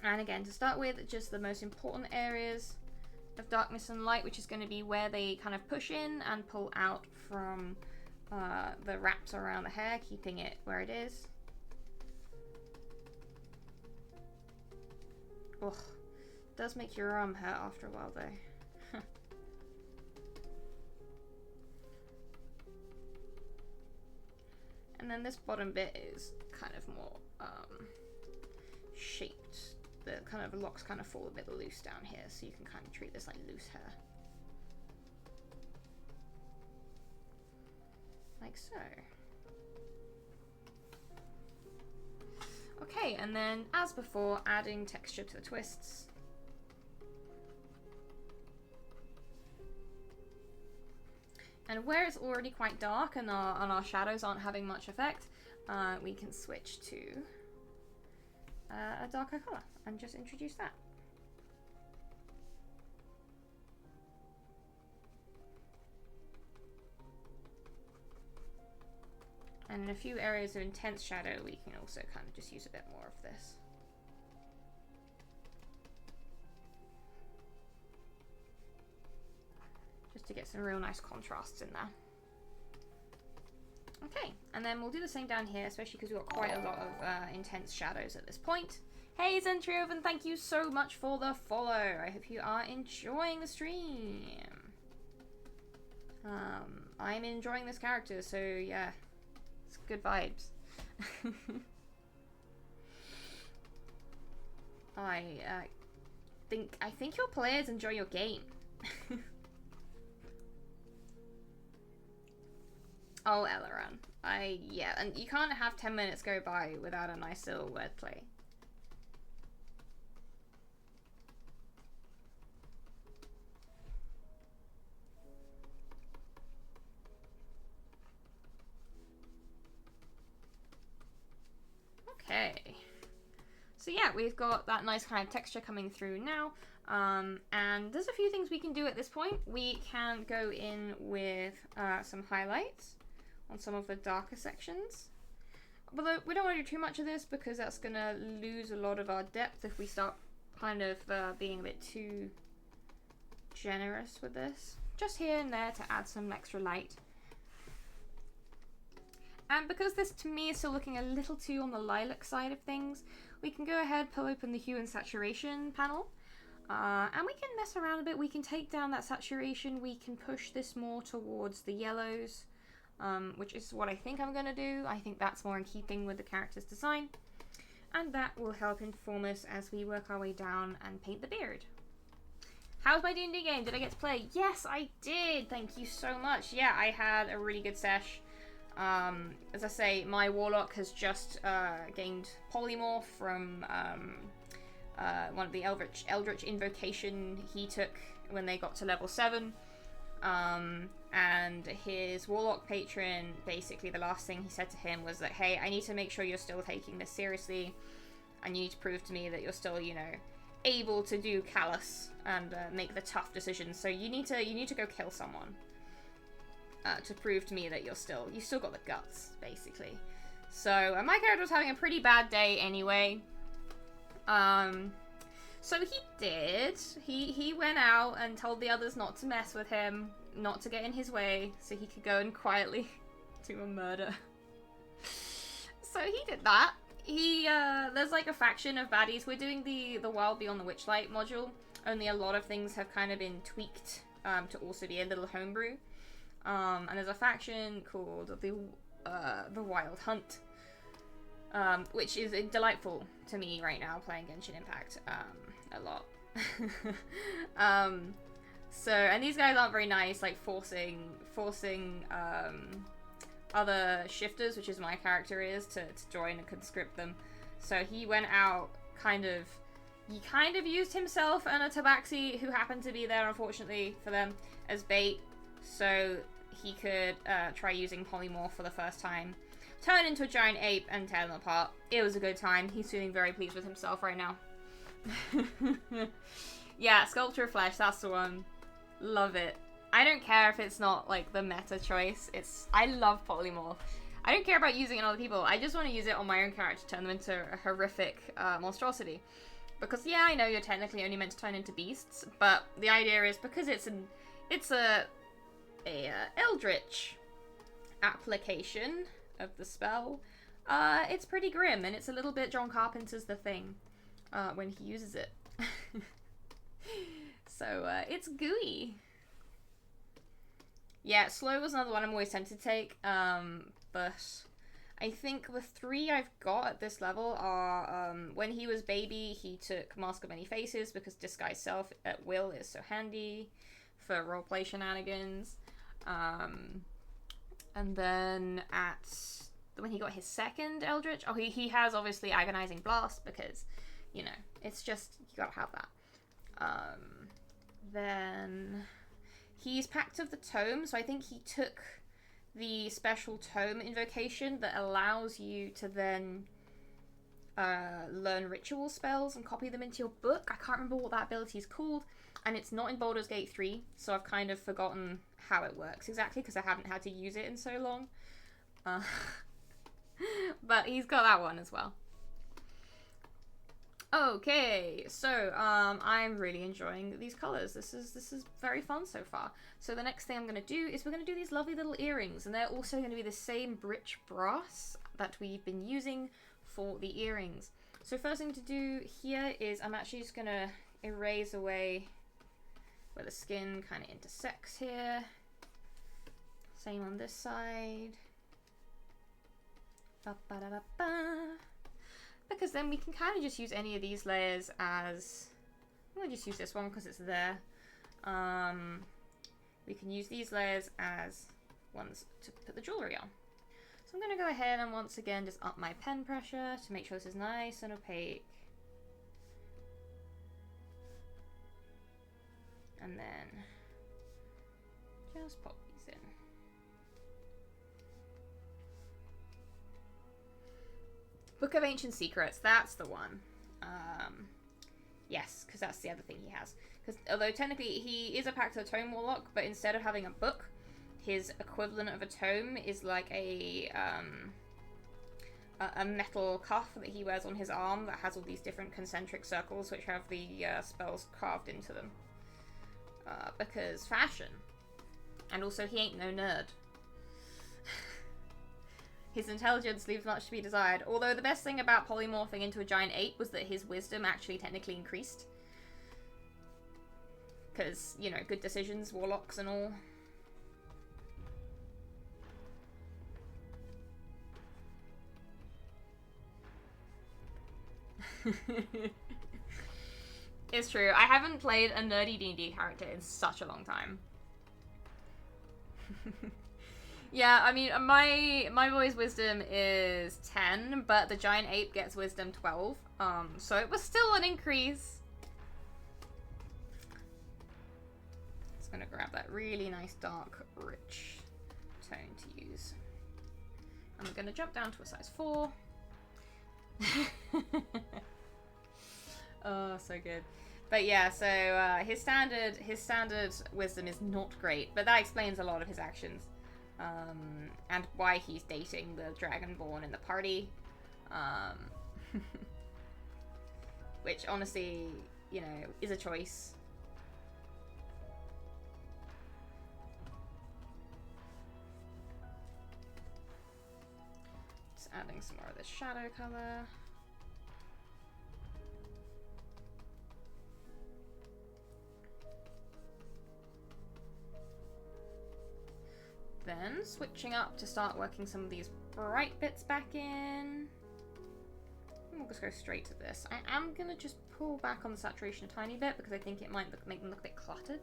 And again, to start with, just the most important areas of darkness and light, which is going to be where they kind of push in and pull out from the wraps around the hair, keeping it where it is. Ugh, does make your arm hurt after a while though. And then this bottom bit is kind of more shaped. The kind of locks kind of fall a bit loose down here, so you can kind of treat this like loose hair. Like so. Okay, and then as before, adding texture to the twists. And where it's already quite dark and our shadows aren't having much effect, we can switch to a darker colour and just introduce that. And in a few areas of intense shadow, we can also kind of just use a bit more of this. Just to get some real nice contrasts in there. Okay, and then we'll do the same down here, especially because we've got quite a lot of intense shadows at this point. Hey Zentrioven, thank you so much for the follow. I hope you are enjoying the stream. I'm enjoying this character, so yeah, it's good vibes. I think your players enjoy your game. Oh, Eleran. Yeah, and you can't have 10 minutes go by without a nice little wordplay. Okay. So yeah, we've got that nice kind of texture coming through now. And there's a few things we can do at this point. We can go in with some highlights on some of the darker sections. Although we don't want to do too much of this because that's going to lose a lot of our depth if we start kind of being a bit too generous with this. Just here and there to add some extra light. And because this to me is still looking a little too on the lilac side of things, we can go ahead, pull open the hue and saturation panel. And we can mess around a bit. We can take down that saturation. We can push this more towards the yellows. Which is what I think I'm going to do. I think that's more in keeping with the character's design. And that will help inform us as we work our way down and paint the beard. How's my D&D game? Did I get to play? Yes, I did! Thank you so much. Yeah, I had a really good sesh. As I say, my warlock has just gained polymorph from one of the Eldritch invocation he took when they got to level 7. And his warlock patron, basically the last thing he said to him was that, hey, I need to make sure you're still taking this seriously, and you need to prove to me that you're still, you know, able to do callous and make the tough decisions. So you need to go kill someone to prove to me that you've still got the guts, basically. So my character was having a pretty bad day anyway. So he did. He went out and told the others not to mess with him, not to get in his way, so he could go and quietly do a murder. So he did that. There's like a faction of baddies. We're doing the Wild Beyond the Witchlight module, only a lot of things have kind of been tweaked to also be a little homebrew. And there's a faction called the Wild Hunt, which is delightful to me right now, playing Genshin Impact a lot. So, and these guys aren't very nice, like forcing other shifters, which is my character is, to join and conscript them. So he went out, he kind of used himself and a tabaxi who happened to be there, unfortunately for them, as bait, so he could try using polymorph for the first time, turn into a giant ape and tear them apart. It was a good time. He's feeling very pleased with himself right now. Yeah, Sculpture of Flesh, that's the one. Love it. I don't care if it's not like the meta choice. I love polymorph. I don't care about using it on other people. I just want to use it on my own character to turn them into a horrific monstrosity. Because yeah, I know you're technically only meant to turn into beasts, but the idea is because it's a eldritch application of the spell, it's pretty grim, and it's a little bit John Carpenter's The Thing when he uses it. So it's gooey. Yeah, slow was another one I'm always tempted to take, but I think the 3 I've got at this level are, when he was baby, he took Mask of Many Faces because disguise self at will is so handy for roleplay shenanigans. And then at when he got his second Eldritch. Oh, he has obviously Agonizing Blast because, you know, it's just, you gotta have that. Then he's Pact of the Tome, so I think he took the special tome invocation that allows you to then learn ritual spells and copy them into your book. I can't remember what that ability is called, and it's not in Baldur's Gate 3, so I've kind of forgotten how it works exactly because I haven't had to use it in so long. But he's got that one as well. Okay, so I'm really enjoying these colors. This is very fun so far. So the next thing I'm going to do is we're going to do these lovely little earrings, and they're also going to be the same rich brass that we've been using for the earrings. So first thing to do here is I'm actually just going to erase away where the skin kind of intersects here. Same on this side. Ba-ba-da-da-ba. Because then we can kind of just use any of these layers as... I'm going to just use this one because it's there. We can use these layers as ones to put the jewellery on. So I'm going to go ahead and once again just up my pen pressure to make sure this is nice and opaque. And then just pop these in. Book of Ancient Secrets, that's the one. Yes, because that's the other thing he has. Because although technically he is a Pact of the Tome Warlock, but instead of having a book, his equivalent of a tome is like a metal cuff that he wears on his arm that has all these different concentric circles which have the spells carved into them. Because fashion. And also he ain't no nerd. His intelligence leaves much to be desired, although the best thing about polymorphing into a giant ape was that his wisdom actually technically increased. Because, you know, good decisions, warlocks and all. It's true, I haven't played a nerdy D&D character in such a long time. Yeah, I mean, my boy's wisdom is 10, but the giant ape gets wisdom 12. So it was still an increase. Just gonna grab that really nice, dark, rich tone to use. I'm gonna jump down to a size 4. Oh, so good. But yeah, so his standard wisdom is not great, but that explains a lot of his actions. And why he's dating the Dragonborn in the party. Which, honestly, you know, is a choice. Just adding some more of this shadow color. Then switching up to start working some of these bright bits back in. And we'll just go straight to this. I am going to just pull back on the saturation a tiny bit because I think it might make them look a bit cluttered.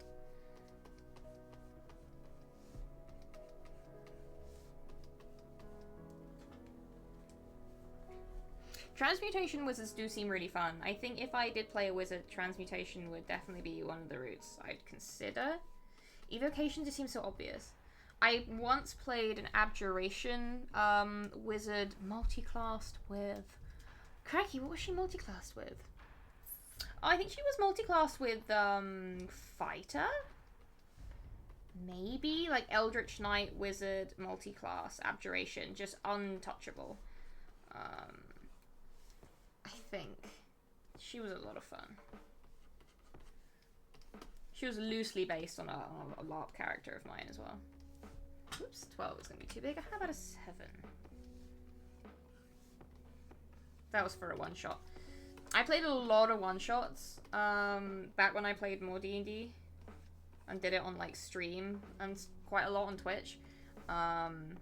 Transmutation wizards do seem really fun. I think if I did play a wizard, transmutation would definitely be one of the routes I'd consider. Evocation just seems so obvious. I once played an abjuration wizard multi-classed with... Crikey, what was she multi-classed with? Oh, I think she was multi-classed with fighter? Maybe? Like Eldritch Knight, wizard, multi-class, abjuration. Just untouchable. I think. She was a lot of fun. She was loosely based on a LARP character of mine as well. Oops, 12 is going to be too big. How about a 7? That was for a one-shot. I played a lot of one-shots back when I played more D&D. And did it on, like, stream and quite a lot on Twitch. And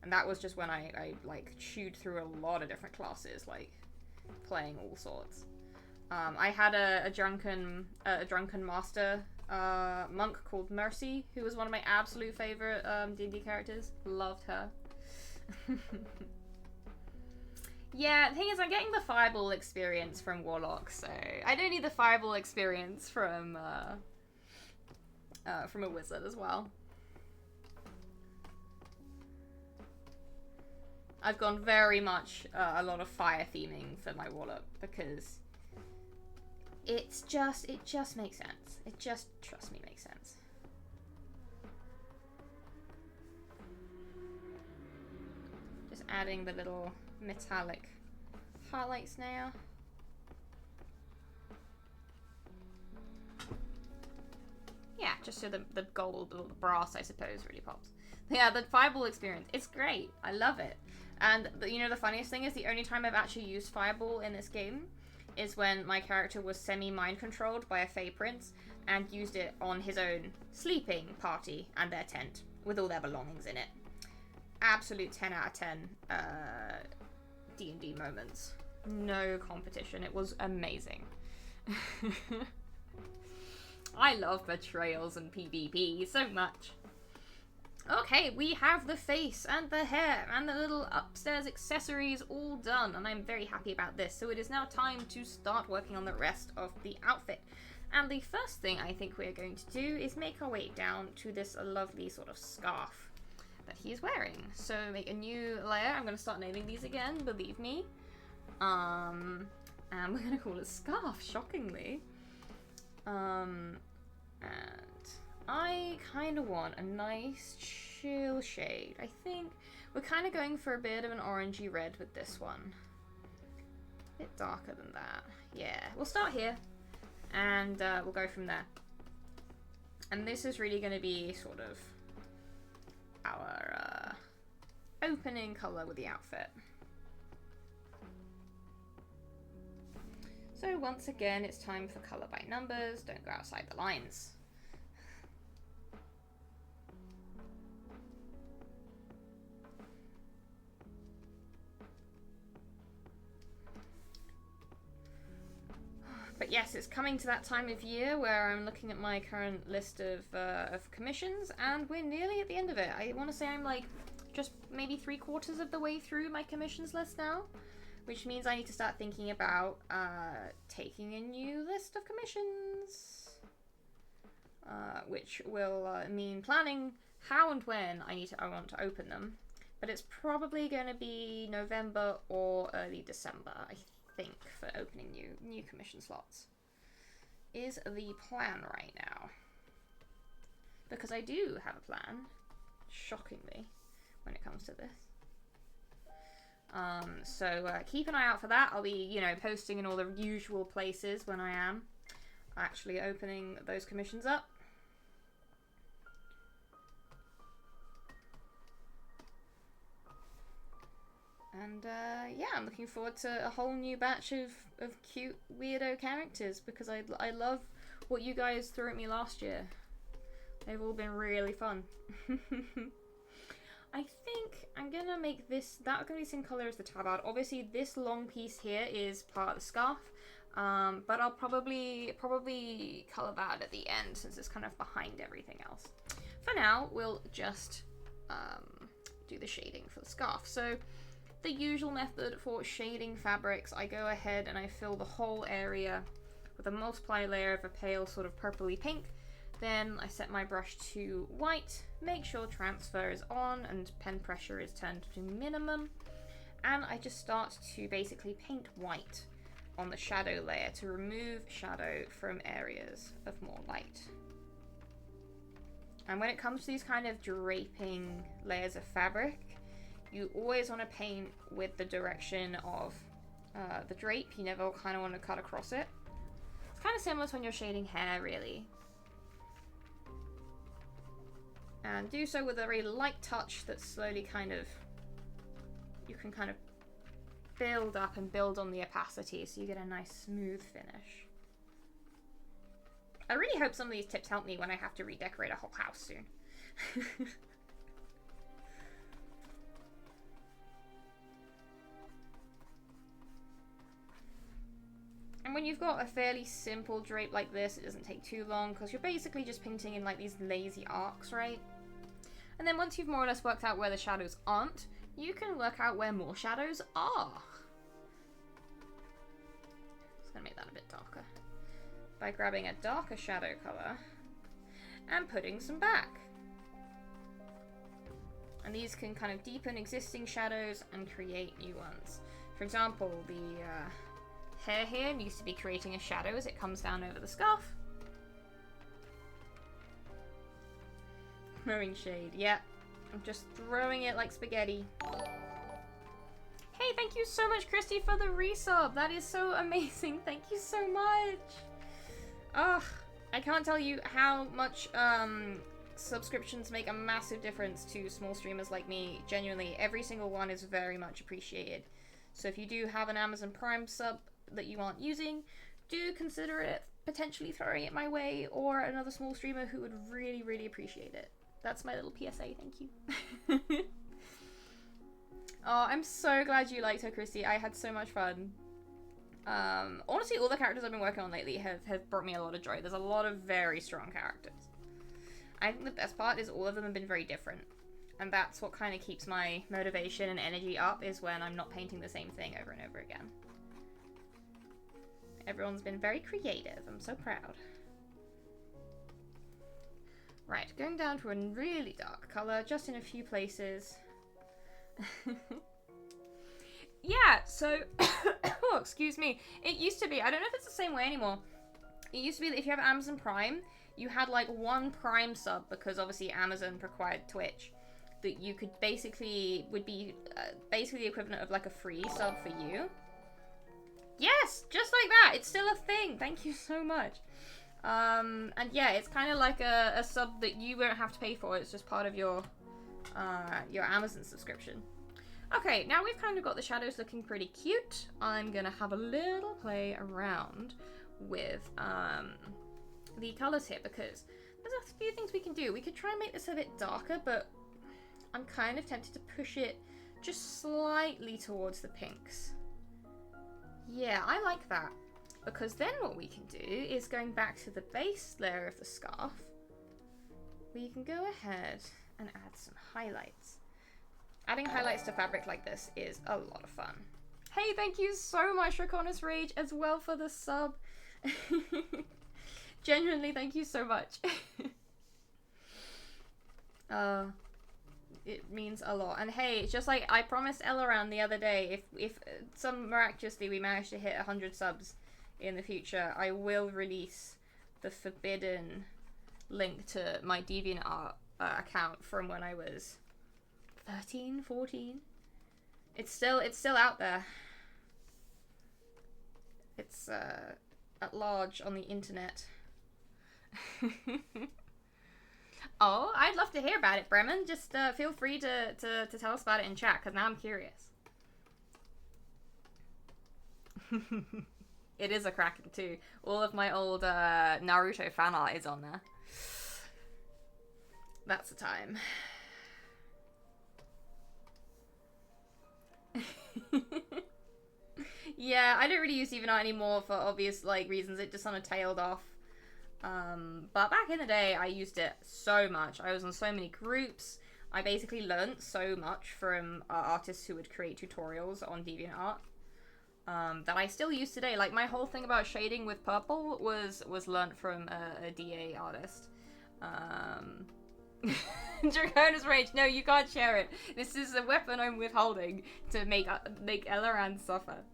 that was just when I like, chewed through a lot of different classes, like, playing all sorts. I had a drunken master monk called Mercy, who was one of my absolute favorite D&D characters. Loved her. Yeah, the thing is, I'm getting the fireball experience from Warlock, so I don't need the fireball experience from a wizard as well. I've gone very much a lot of fire theming for my Warlock because it just makes sense. It just, trust me, makes sense. Just adding the little metallic highlights now. Yeah, just so the gold or the brass, I suppose, really pops. Yeah, the fireball experience, it's great. I love it. And you know, the funniest thing is the only time I've actually used fireball in this game is when my character was semi-mind controlled by a Fey Prince and used it on his own sleeping party and their tent with all their belongings in it. Absolute 10 out of 10 D&D moments. No competition. It was amazing. I love betrayals and PvP so much. Okay, we have the face and the hair and the little upstairs accessories all done, and I'm very happy about this. So it is now time to start working on the rest of the outfit. And the first thing I think we're going to do is make our way down to this lovely sort of scarf that he's wearing. So make a new layer. I'm going to start naming these again, believe me. And we're going to call it scarf, shockingly. And I kind of want a nice chill shade. I think we're kind of going for a bit of an orangey red with this one. A bit darker than that. Yeah, we'll start here and we'll go from there. And this is really going to be sort of our opening color with the outfit. So once again, it's time for color by numbers. Don't go outside the lines. But yes, it's coming to that time of year where I'm looking at my current list of commissions, and we're nearly at the end of it. I want to say I'm like just maybe 3/4 of the way through my commissions list now, which means I need to start thinking about taking a new list of commissions, which will mean planning how and when I want to open them. But it's probably going to be November or early December, I think, for opening new commission slots is the plan right now, because I do have a plan, shockingly, when it comes to this. So keep an eye out for that. I'll be, you know, posting in all the usual places when I am actually opening those commissions up. And yeah, I'm looking forward to a whole new batch of cute weirdo characters, because I love what you guys threw at me last year. They've all been really fun. I think I'm gonna make this, that's gonna be the same color as the tabard. Obviously this long piece here is part of the scarf, but I'll probably color that at the end since it's kind of behind everything else. For now, we'll just do the shading for the scarf. So the usual method for shading fabrics, I go ahead and I fill the whole area with a multiply layer of a pale sort of purpley pink. Then I set my brush to white, make sure transfer is on and pen pressure is turned to minimum, and I just start to basically paint white on the shadow layer to remove shadow from areas of more light. And when it comes to these kind of draping layers of fabric, you always want to paint with the direction of the drape. You never kind of want to cut across it. It's kind of similar to when you're shading hair, really. And do so with a very light touch that slowly kind of, you can kind of build up and build on the opacity so you get a nice smooth finish. I really hope some of these tips help me when I have to redecorate a whole house soon. And when you've got a fairly simple drape like this, it doesn't take too long because you're basically just painting in like these lazy arcs, right? And then once you've more or less worked out where the shadows aren't, you can work out where more shadows are. Just gonna make that a bit darker. By grabbing a darker shadow color and putting some back. And these can kind of deepen existing shadows and create new ones. For example, the hair here needs to be creating a shadow as it comes down over the scarf. Throwing shade, yeah. I'm just throwing it like spaghetti. Hey, thank you so much, Christy, for the resub. That is so amazing. Thank you so much. Ugh, I can't tell you how much subscriptions make a massive difference to small streamers like me. Genuinely, every single one is very much appreciated. So if you do have an Amazon Prime sub that you aren't using, do consider it potentially throwing it my way, or another small streamer who would really, really appreciate it. That's my little PSA, thank you. Oh, I'm so glad you liked her, Christy. I had so much fun. Honestly, all the characters I've been working on lately have brought me a lot of joy. There's a lot of very strong characters. I think the best part is all of them have been very different. And that's what kind of keeps my motivation and energy up, is when I'm not painting the same thing over and over again. Everyone's been very creative. I'm so proud. Right, going down to a really dark colour, just in a few places. Yeah, so, oh, excuse me. It used to be, I don't know if it's the same way anymore. It used to be that if you have Amazon Prime, you had like one Prime sub, because obviously Amazon required Twitch, that you could basically, would be basically the equivalent of like a free sub for you. Yes, just like that. It's still a thing. Thank you so much. And yeah, it's kind of like a sub that you won't have to pay for. It's just part of your Amazon subscription. Okay, now we've kind of got the shadows looking pretty cute. I'm gonna have a little play around with the colors here, because there's a few things we can do. We could try and make this a bit darker, but I'm kind of tempted to push it just slightly towards the pinks. Yeah, I like that. Because then what we can do is, going back to the base layer of the scarf, we can go ahead and add some highlights. Adding highlights to fabric like this is a lot of fun. Hey, thank you so much, Draconis Rage, as well, for the sub. Genuinely, thank you so much. It means a lot. And hey, it's just like I promised Elaran the other day, if some miraculously we manage to hit 100 subs in the future, I will release the forbidden link to my DeviantArt account from when I was 13, 14. It's still out there. It's at large on the internet. Oh, I'd love to hear about it, Bremen. Just feel free to tell us about it in chat, because now I'm curious. It is a Kraken too. All of my old Naruto fan art is on there. That's the time. Yeah, I don't really use DeviantArt anymore for obvious reasons. It just sort of tailed off. But back in the day, I used it so much. I was on so many groups. I basically learnt so much from artists who would create tutorials on DeviantArt. That I still use today. Like, my whole thing about shading with purple was learnt from a DA artist. Draconis Rage, no, you can't share it. This is a weapon I'm withholding to make Elaran suffer.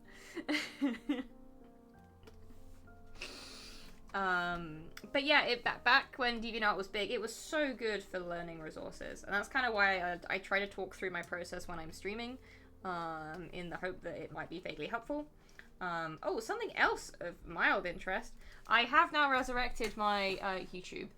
But yeah, back when DeviantArt was big, it was so good for learning resources, and that's kind of why I try to talk through my process when I'm streaming. In the hope that it might be vaguely helpful. Oh, something else of mild interest. I have now resurrected my YouTube.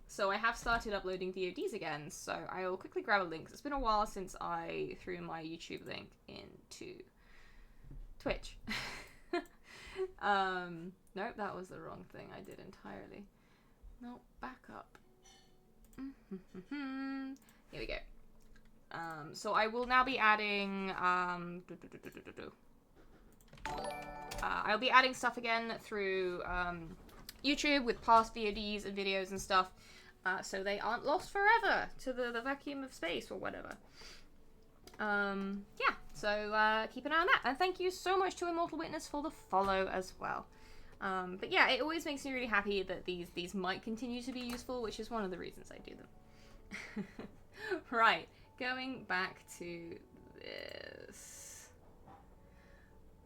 So I have started uploading VODs again, so I will quickly grab a link. It's been a while since I threw my YouTube link into Twitch. Nope, that was the wrong thing I did entirely. No, back up. Here we go. So I will now be adding I'll be adding stuff again through YouTube with past VODs and videos and stuff. so they aren't lost forever to the vacuum of space or whatever. Yeah, so keep an eye on that. And thank you so much to Immortal Witness for the follow as well. But yeah, it always makes me really happy that these might continue to be useful, which is one of the reasons I do them. Right, going back to this.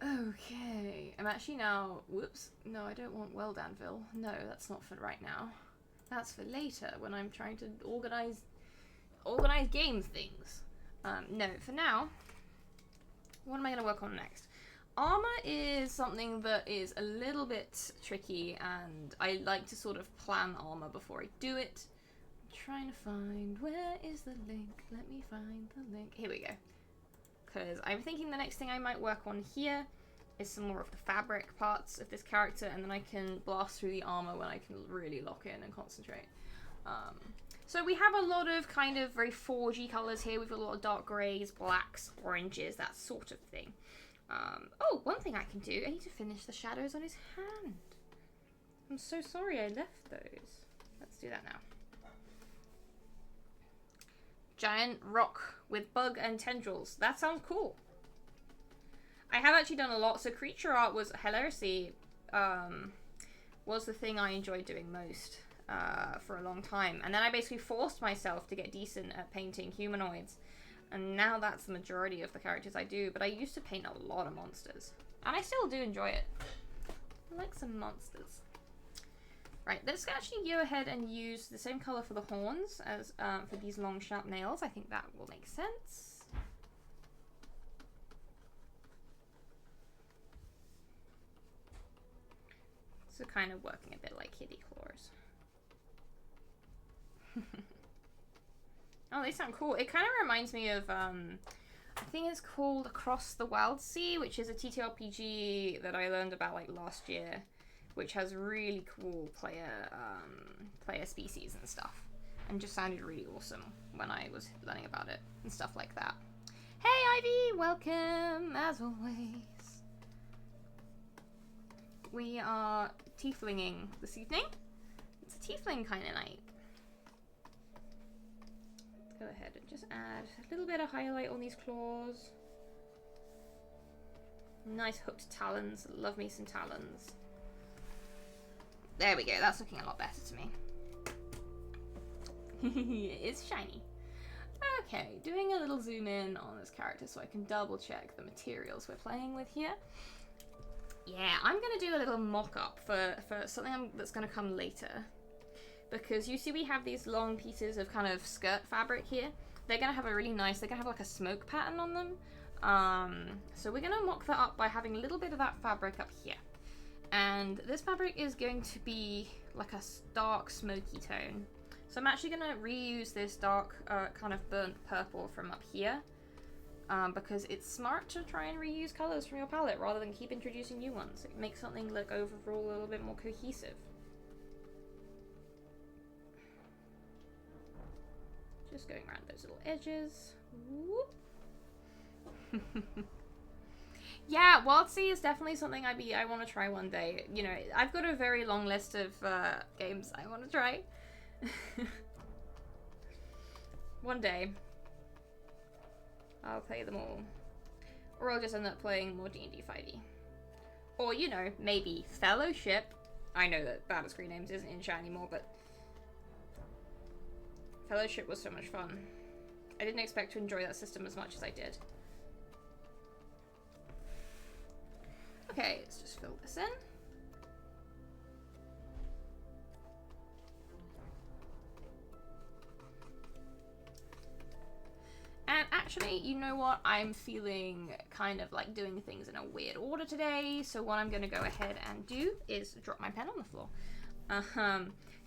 Okay, I'm actually now, whoops, no, I don't want World Anvil. No, that's not for right now. That's for later, when I'm trying to organize game things. No, for now, what am I going to work on next? Armor is something that is a little bit tricky, and I like to sort of plan armor before I do it. I'm trying to find, where is the link? Let me find the link. Here we go. Because I'm thinking the next thing I might work on here is some more of the fabric parts of this character, and then I can blast through the armor when I can really lock in and concentrate. So we have a lot of kind of very forgey colours here. We've got a lot of dark greys, blacks, oranges, that sort of thing. Oh, one thing I can do, I need to finish the shadows on his hand. I'm so sorry I left those. Let's do that now. Giant rock with bug and tendrils. That sounds cool. I have actually done a lot. So creature art was hilariously, was the thing I enjoyed doing most for a long time. And then I basically forced myself to get decent at painting humanoids. And now that's the majority of the characters I do. But I used to paint a lot of monsters. And I still do enjoy it. I like some monsters. Right, let's actually go ahead and use the same colour for the horns as for these long sharp nails. I think that will make sense. So kind of working a bit like kitty claws. Oh, they sound cool. It kind of reminds me of, I think it's called Across the Wild Sea, which is a TTRPG that I learned about like last year, which has really cool player species and stuff, and just sounded really awesome when I was learning about it and stuff like that. Hey Ivy, welcome as always. We are tieflinging this evening. It's a tiefling kind of night. Let's go ahead and just add a little bit of highlight on these claws. Nice hooked talons. Love me some talons. There we go. That's looking a lot better to me. It's shiny. Okay, doing a little zoom in on this character so I can double check the materials we're playing with here. Yeah, I'm going to do a little mock-up for something that's going to come later. Because you see we have these long pieces of kind of skirt fabric here. They're going to have a really nice, they're going to have like a smoke pattern on them. So we're going to mock that up by having a little bit of that fabric up here. And this fabric is going to be like a dark smoky tone. So I'm actually going to reuse this dark kind of burnt purple from up here. Because it's smart to try and reuse colours from your palette rather than keep introducing new ones. It makes something look overall a little bit more cohesive. Just going around those little edges. Whoop. Yeah, Wild Sea is definitely something I want to try one day. You know, I've got a very long list of games I want to try. One day. I'll play them all. Or I'll just end up playing more D&D 5e. Or, you know, maybe Fellowship. I know that Battle Screen Names isn't in chat anymore, but Fellowship was so much fun. I didn't expect to enjoy that system as much as I did. Okay, let's just fill this in. And actually, you know what? I'm feeling kind of like doing things in a weird order today. So what I'm going to go ahead and do is drop my pen on the floor.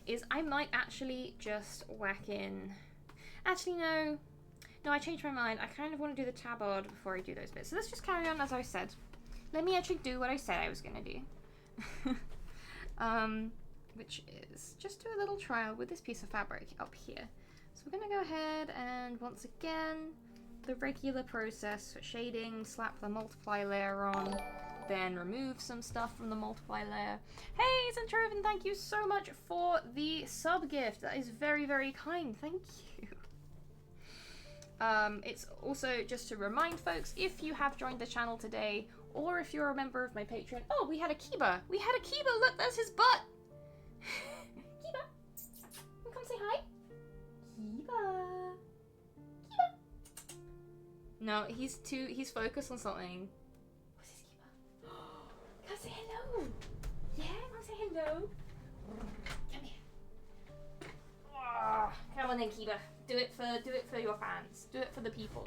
Is I might actually just whack in... Actually, no. No, I changed my mind. I kind of want to do the tabard before I do those bits. So let's just carry on as I said. Let me actually do what I said I was going to do. Which is just do a little trial with this piece of fabric up here. So we're going to go ahead and once again, the regular process for shading, slap the multiply layer on, then remove some stuff from the multiply layer. Hey, Centroven, thank you so much for the sub gift. That is very, very kind. Thank you. It's also just to remind folks, if you have joined the channel today, or if you're a member of my Patreon. Oh, we had a Kiba. We had a Kiba. Look, there's his butt. Kiba, come say hi. Kiba. Kiba. No, he's focused on something. What's this, Kiba? Come say hello. Yeah, come say hello. Come here. Oh, come on then, Kiba. Do it for your fans. Do it for the people.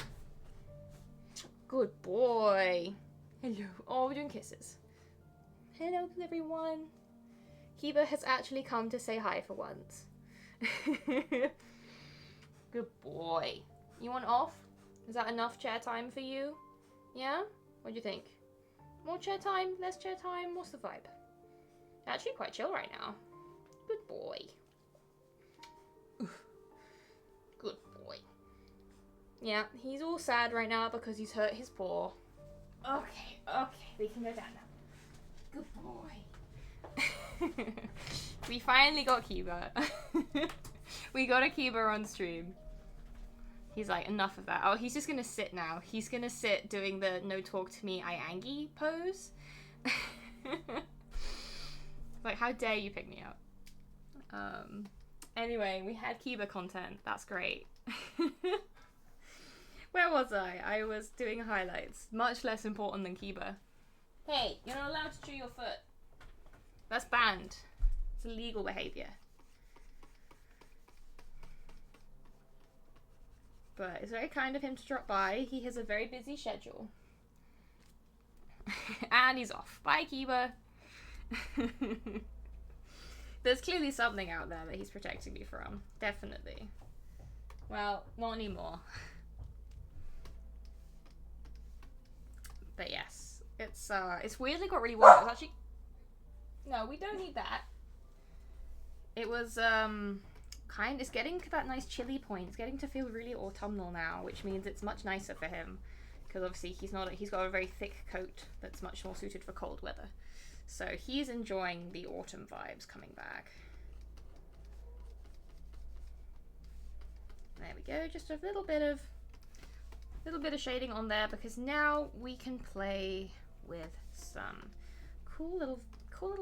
Good boy. Hello. Oh, we're doing kisses. Hello, everyone. Kiba has actually come to say hi for once. Good boy. You want off? Is that enough chair time for you? Yeah? What do you think? More chair time? Less chair time? What's the vibe? Actually quite chill right now. Good boy. Good boy. Yeah, he's all sad right now because he's hurt his paw. Okay, we can go down now. Good boy. We finally got Kiba. We got a Kiba on stream. He's like, enough of that. Oh, he's just gonna sit now. He's gonna sit doing the no talk to me Iangi pose. Like, how dare you pick me up? Anyway, we had Kiba content. That's great. Where was I? I was doing highlights. Much less important than Kiba. Hey, you're not allowed to chew your foot. That's banned. It's illegal behavior. But it's very kind of him to drop by. He has a very busy schedule. And he's off. Bye, Kiba. There's clearly something out there that he's protecting me from. Definitely. Well, not anymore. But yes, it's weirdly got really warm. It was actually... No, we don't need that. It was, it's getting to that nice chilly point. It's getting to feel really autumnal now, which means it's much nicer for him. Because obviously he's got a very thick coat that's much more suited for cold weather. So he's enjoying the autumn vibes coming back. There we go, just a little bit of shading on there, because now we can play with some cool little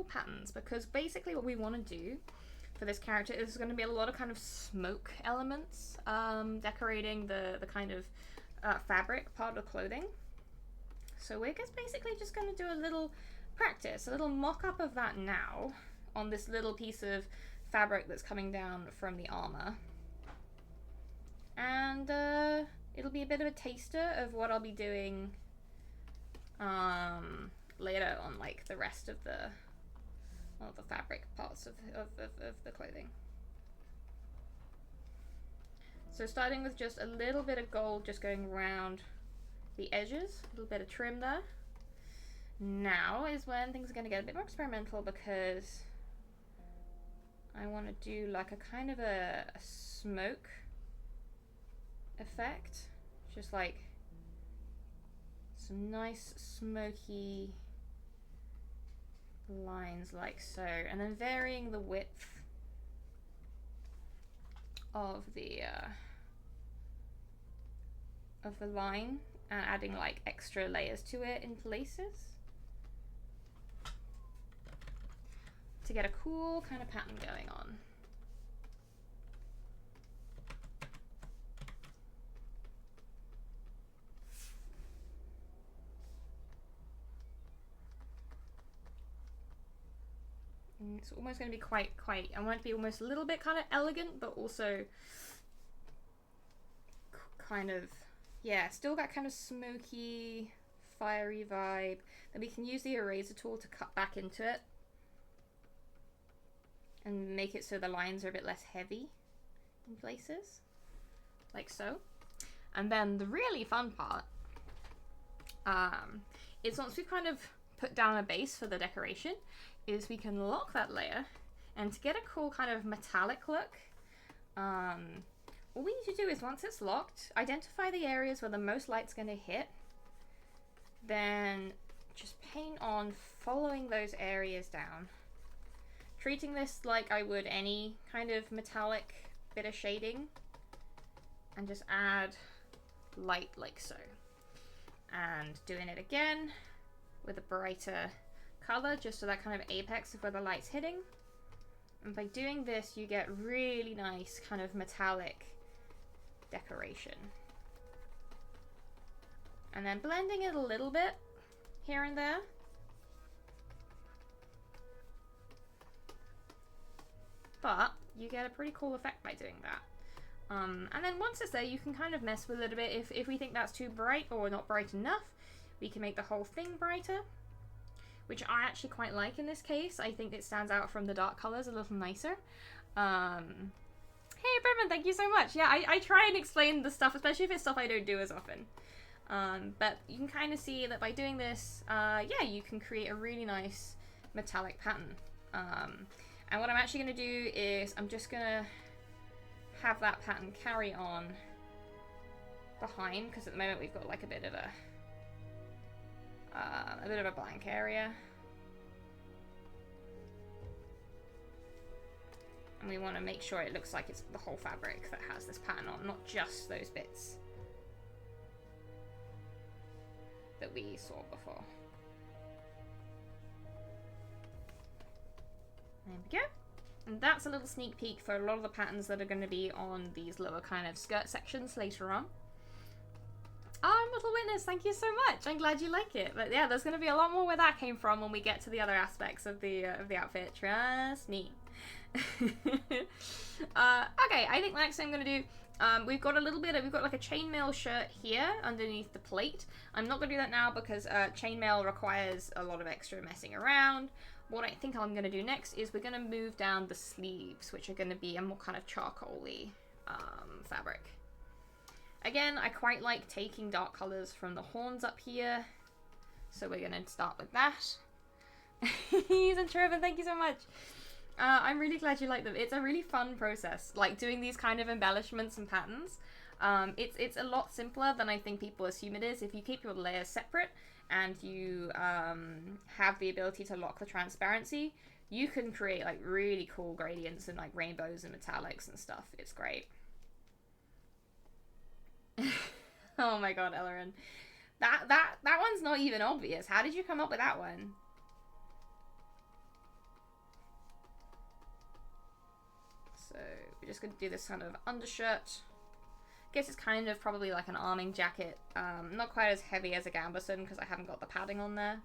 patterns, because basically what we want to do for this character is going to be a lot of kind of smoke elements, decorating the kind of fabric part of clothing. So we're basically just going to do a little practice, a little mock-up of that now on this little piece of fabric that's coming down from the armor. And it'll be a bit of a taster of what I'll be doing later on, like the rest of the fabric parts of the clothing. So starting with just a little bit of gold just going around the edges, a little bit of trim there. Now is when things are going to get a bit more experimental, because I want to do like a kind of a smoke effect, just like some nice smoky lines like so, and then varying the width of the line and adding like extra layers to it in places to get a cool kind of pattern going on. It's almost going to be quite, I want it to be almost a little bit kind of elegant, but also kind of, yeah, still that kind of smoky, fiery vibe. Then we can use the eraser tool to cut back into it and make it so the lines are a bit less heavy in places, like so. And then the really fun part is once we've kind of put down a base for the decoration, is we can lock that layer, and to get a cool kind of metallic look, all we need to do is, once it's locked, identify the areas where the most light's going to hit, then just paint on following those areas down. Treating this like I would any kind of metallic bit of shading. And just add light like so. And doing it again with a brighter color, just so that kind of apex of where the light's hitting. And by doing this, you get really nice kind of metallic decoration. And then blending it a little bit here and there. But you get a pretty cool effect by doing that. And then once it's there, you can kind of mess with it a bit. If we think that's too bright or not bright enough, we can make the whole thing brighter, which I actually quite like in this case. I think it stands out from the dark colors a little nicer. Hey, Brendan, thank you so much. Yeah, I try and explain the stuff, especially if it's stuff I don't do as often. But you can kind of see that by doing this, yeah, you can create a really nice metallic pattern. And what I'm actually going to do is I'm just going to have that pattern carry on behind, because at the moment we've got like a bit of a blank area. And we want to make sure it looks like it's the whole fabric that has this pattern on, not just those bits that we saw before. There we go. And that's a little sneak peek for a lot of the patterns that are going to be on these lower kind of skirt sections later on. Oh, Mortal Witness, thank you so much. I'm glad you like it. But yeah, there's going to be a lot more where that came from when we get to the other aspects of the outfit. Trust me. Okay, I think the next thing I'm going to do, we've got like a chainmail shirt here underneath the plate. I'm not going to do that now because chainmail requires a lot of extra messing around. What I think I'm going to do next is we're going to move down the sleeves, which are going to be a more kind of charcoal-y fabric. Again, I quite like taking dark colors from the horns up here, so we're going to start with that. And Trevor, thank you so much. I'm really glad you like them. It's a really fun process, like doing these kind of embellishments and patterns. It's a lot simpler than I think people assume it is. If you keep your layers separate and you have the ability to lock the transparency, you can create like really cool gradients and like rainbows and metallics and stuff. It's great. Oh my god, Ellerin. That one's not even obvious. How did you come up with that one? So we're just going to do this kind of undershirt. I guess it's kind of probably like an arming jacket. Not quite as heavy as a gambeson because I haven't got the padding on there.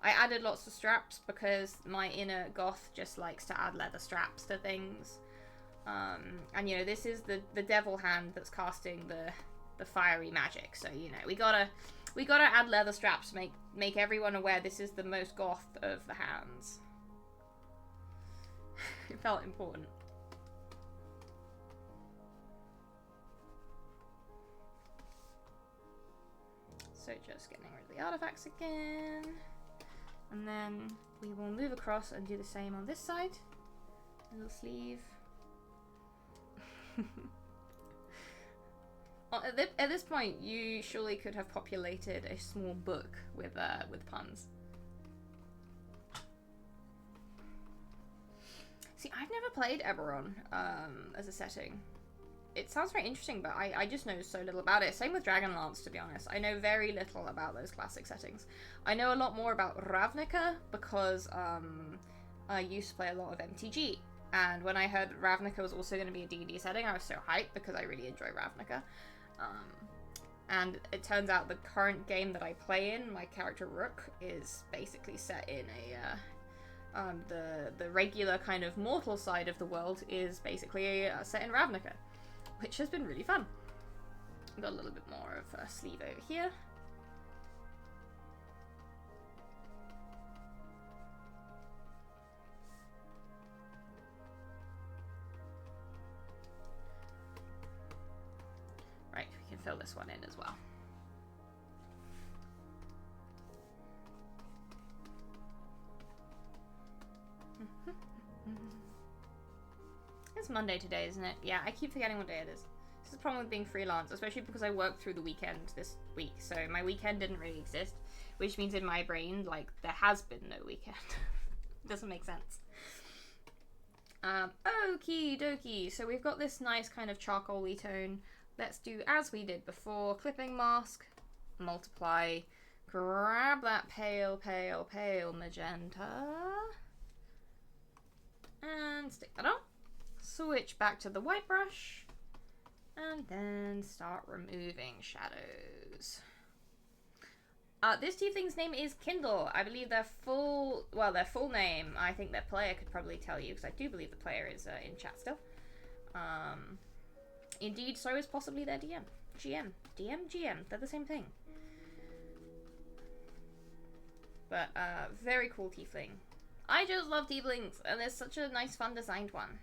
I added lots of straps because my inner goth just likes to add leather straps to things. And you know, this is the devil hand that's casting the fiery magic. So you know, we gotta add leather straps to make everyone aware this is the most goth of the hands. It felt important. So just getting rid of the artifacts again. And then we will move across and do the same on this side. A little sleeve. At this point, you surely could have populated a small book with puns. See, I've never played Eberron as a setting. It sounds very interesting, but I just know so little about it. Same with Dragonlance, to be honest. I know very little about those classic settings. I know a lot more about Ravnica because I used to play a lot of MTG. And when I heard Ravnica was also going to be a D&D setting, I was so hyped because I really enjoy Ravnica. And it turns out the current game that I play in, my character Rook, is basically set in the regular kind of mortal side of the world is basically set in Ravnica, which has been really fun. I've got a little bit more of a sleeve over here. Right, we can fill this one in as well. It's Monday today, isn't it? Yeah, I keep forgetting what day it is. This is the problem with being freelance, especially because I worked through the weekend this week, so my weekend didn't really exist, which means in my brain, like, there has been no weekend. Doesn't make sense. Okie dokie. So we've got this nice kind of charcoal-y tone. Let's do as we did before. Clipping mask, multiply, grab that pale, pale, pale magenta, and stick that on. Switch back to the white brush, and then start removing shadows. This Tiefling's name is Kindle. I believe their full name, I think their player could probably tell you, because I do believe the player is in chat still. Indeed, so is possibly their DM. GM, they're the same thing. But, very cool Tiefling. I just love Tieflings, and there's such a nice, fun designed one.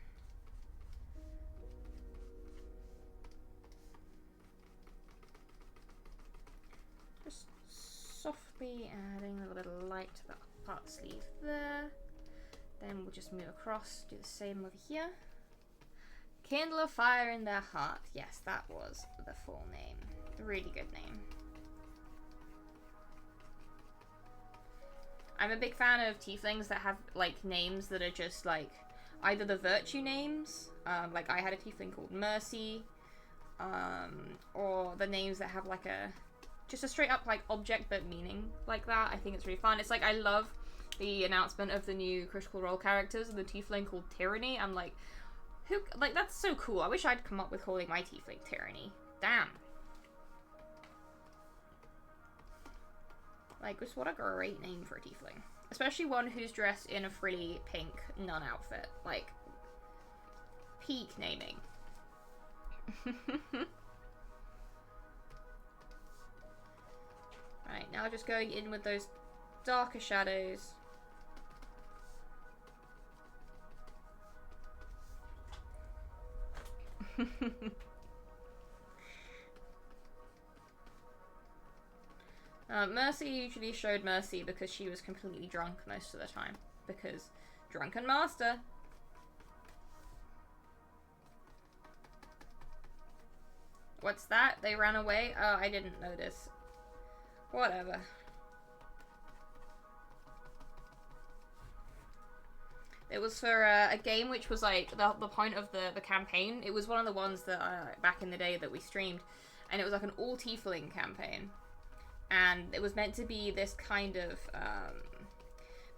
Just softly adding a little light to the part of the sleeve there. Then we'll just move across, do the same over here. Kindle a fire in their heart. Yes, that was the full name. Really good name. I'm a big fan of Tieflings that have, like, names that are just, like, either the virtue names, like I had a Tiefling called Mercy, or the names that have, like, just a straight up, like, object but meaning like that. I think it's really fun. It's like, I love the announcement of the new Critical Role characters and the Tiefling called Tyranny. I'm like, who, like, that's so cool. I wish I'd come up with calling my Tiefling Tyranny. Damn. Like, just what a great name for a Tiefling. Especially one who's dressed in a frilly pink nun outfit. Like, peak naming. Right, now just going in with those darker shadows. Mercy usually showed Mercy because she was completely drunk most of the time. Because drunken master. What's that? They ran away? Oh, I didn't notice. Whatever. It was for a game which was like the point of the campaign. It was one of the ones that back in the day that we streamed, and it was like an all Tiefling campaign, and it was meant to be this kind of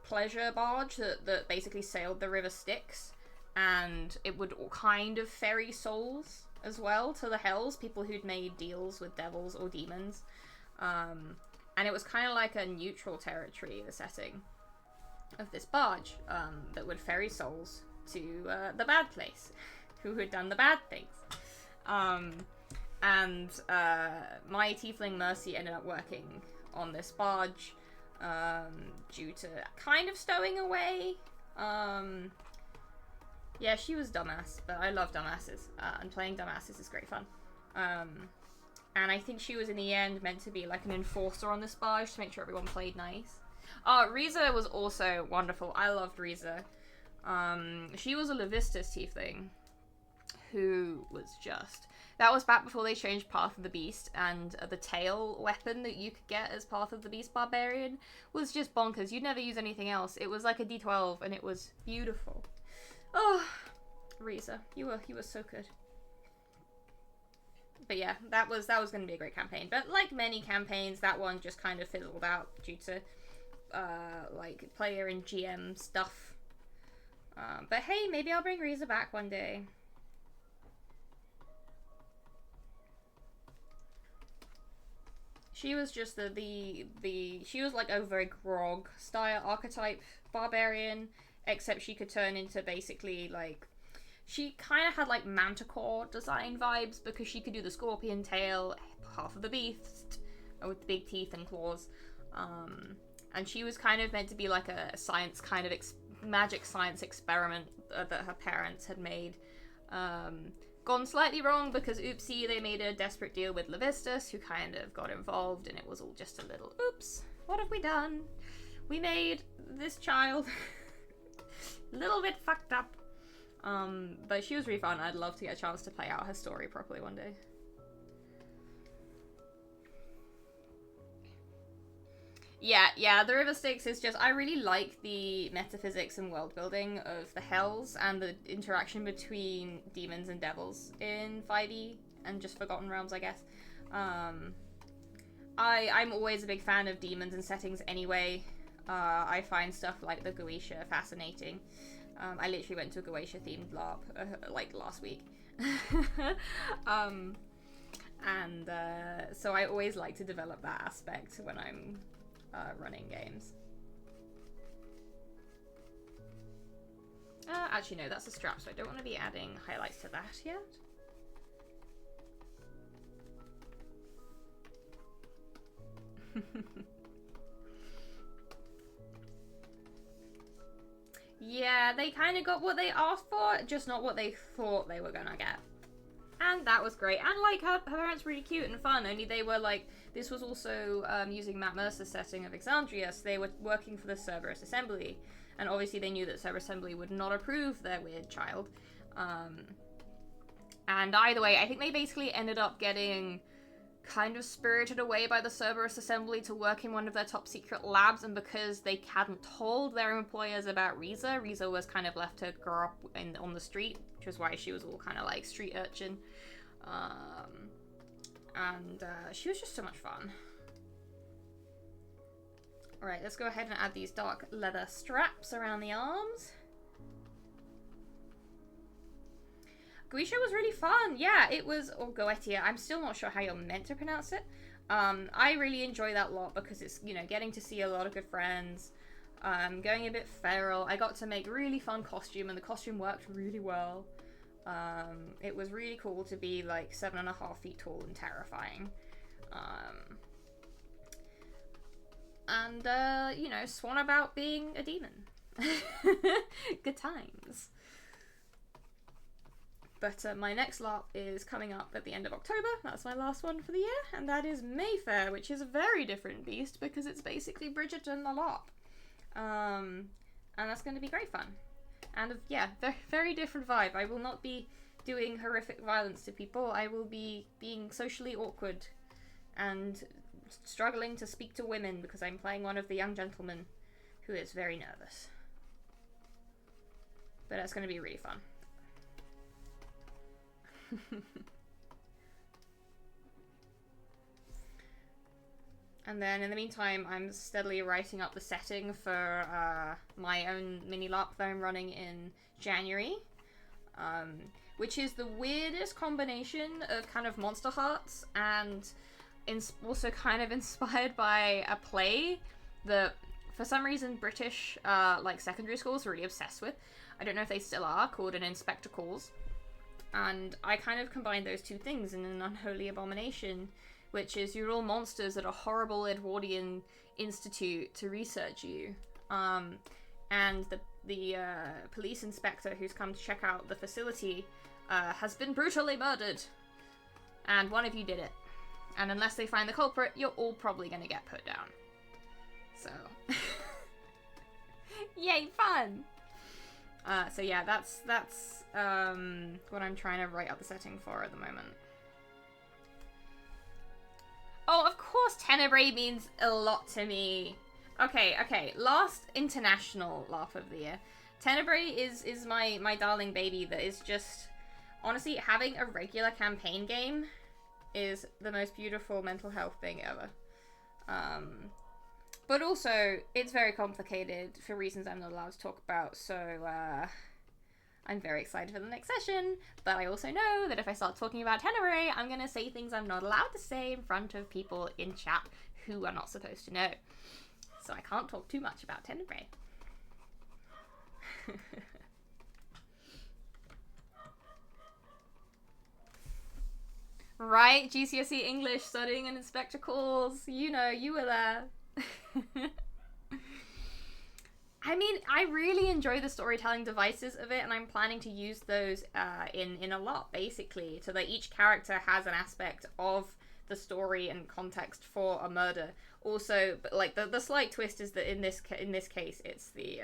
pleasure barge that basically sailed the River Styx, and it would all kind of ferry souls as well to the Hells, people who'd made deals with devils or demons, and it was kind of like a neutral territory, the setting of this barge that would ferry souls to the bad place, who had done the bad things. And my Tiefling Mercy ended up working on this barge due to kind of stowing away. Yeah, she was dumbass, but I love dumbasses, and playing dumbasses is great fun. And I think she was in the end meant to be like an enforcer on this barge to make sure everyone played nice. Riza was also wonderful. I loved Riza. She was a Levistus Tiefling who was just... That was back before they changed Path of the Beast, and the tail weapon that you could get as Path of the Beast Barbarian was just bonkers. You'd never use anything else. It was like a D12, and it was beautiful. Oh, Riza, you were so good. But yeah, that was going to be a great campaign. But like many campaigns, that one just kind of fizzled out due to like player and GM stuff. But hey, maybe I'll bring Riza back one day. She was just she was like a very grog style archetype barbarian, except she could turn into basically like, she kind of had like Manticore design vibes because she could do the scorpion tail, half of the beast, with the big teeth and claws. And she was kind of meant to be like a science kind of magic science experiment that her parents had made. Gone slightly wrong because oopsie, they made a desperate deal with Levistus, who kind of got involved, and it was all just a little oops, what have we done? We made this child a little bit fucked up. But she was really fun. I'd love to get a chance to play out her story properly one day. Yeah, the River Styx is just, I really like the metaphysics and world building of the Hells and the interaction between demons and devils in 5e and just Forgotten Realms, I guess. I'm always a big fan of demons and settings anyway. I find stuff like the Goetia fascinating. I literally went to a Goetia themed LARP like last week. So I always like to develop that aspect when I'm running games. Actually no, that's a strap, so I don't want to be adding highlights to that yet. Yeah, they kind of got what they asked for, just not what they thought they were gonna get. And that was great. And, like, her parents were really cute and fun, only they were, like, this was also using Matt Mercer's setting of Exandria, so they were working for the Cerberus Assembly. And obviously they knew that Cerberus Assembly would not approve their weird child. And either way, I think they basically ended up getting kind of spirited away by the Cerberus Assembly to work in one of their top secret labs, and because they hadn't told their employers about Riza was kind of left to grow up on the street, which was why she was all kind of like street urchin. She was just so much fun. Alright, let's go ahead and add these dark leather straps around the arms. Goetia was really fun. Yeah, it was, or Goetia. I'm still not sure how you're meant to pronounce it. I really enjoy that a lot because it's, you know, getting to see a lot of good friends, going a bit feral. I got to make really fun costume, and the costume worked really well. It was really cool to be like 7.5 feet tall and terrifying. You know, swan about being a demon. Good times. But my next LARP is coming up at the end of October. That's my last one for the year. And that is Mayfair, which is a very different beast because it's basically Bridgerton the LARP. And that's going to be great fun. And yeah, very, very different vibe. I will not be doing horrific violence to people. I will be being socially awkward and struggling to speak to women because I'm playing one of the young gentlemen who is very nervous. But that's going to be really fun. And then in the meantime, I'm steadily writing up the setting for my own mini LARP that I'm running in January, which is the weirdest combination of kind of Monster Hearts and also kind of inspired by a play that for some reason British like secondary schools are really obsessed with. I don't know if they still are, called An Inspector Calls. And I kind of combined those two things in an unholy abomination, which is you're all monsters at a horrible Edwardian institute to research you. And the police inspector who's come to check out the facility has been brutally murdered. And one of you did it. And unless they find the culprit, you're all probably going to get put down. So. Yay, fun! So yeah, that's what I'm trying to write up the setting for at the moment. Oh, of course Tenebrae means a lot to me. Okay, last international LARP of the year. Tenebrae is my darling baby that is just, honestly, having a regular campaign game is the most beautiful mental health thing ever. But also, it's very complicated for reasons I'm not allowed to talk about, so I'm very excited for the next session, but I also know that if I start talking about Tenebrae, I'm going to say things I'm not allowed to say in front of people in chat who are not supposed to know. So I can't talk too much about Tenebrae. Right, GCSE English, studying An Inspector Calls. You know, you were there. I mean, I really enjoy the storytelling devices of it, and I'm planning to use those in a lot, basically, so that each character has an aspect of the story and context for a murder. Also, but like the slight twist is that in this case, it's the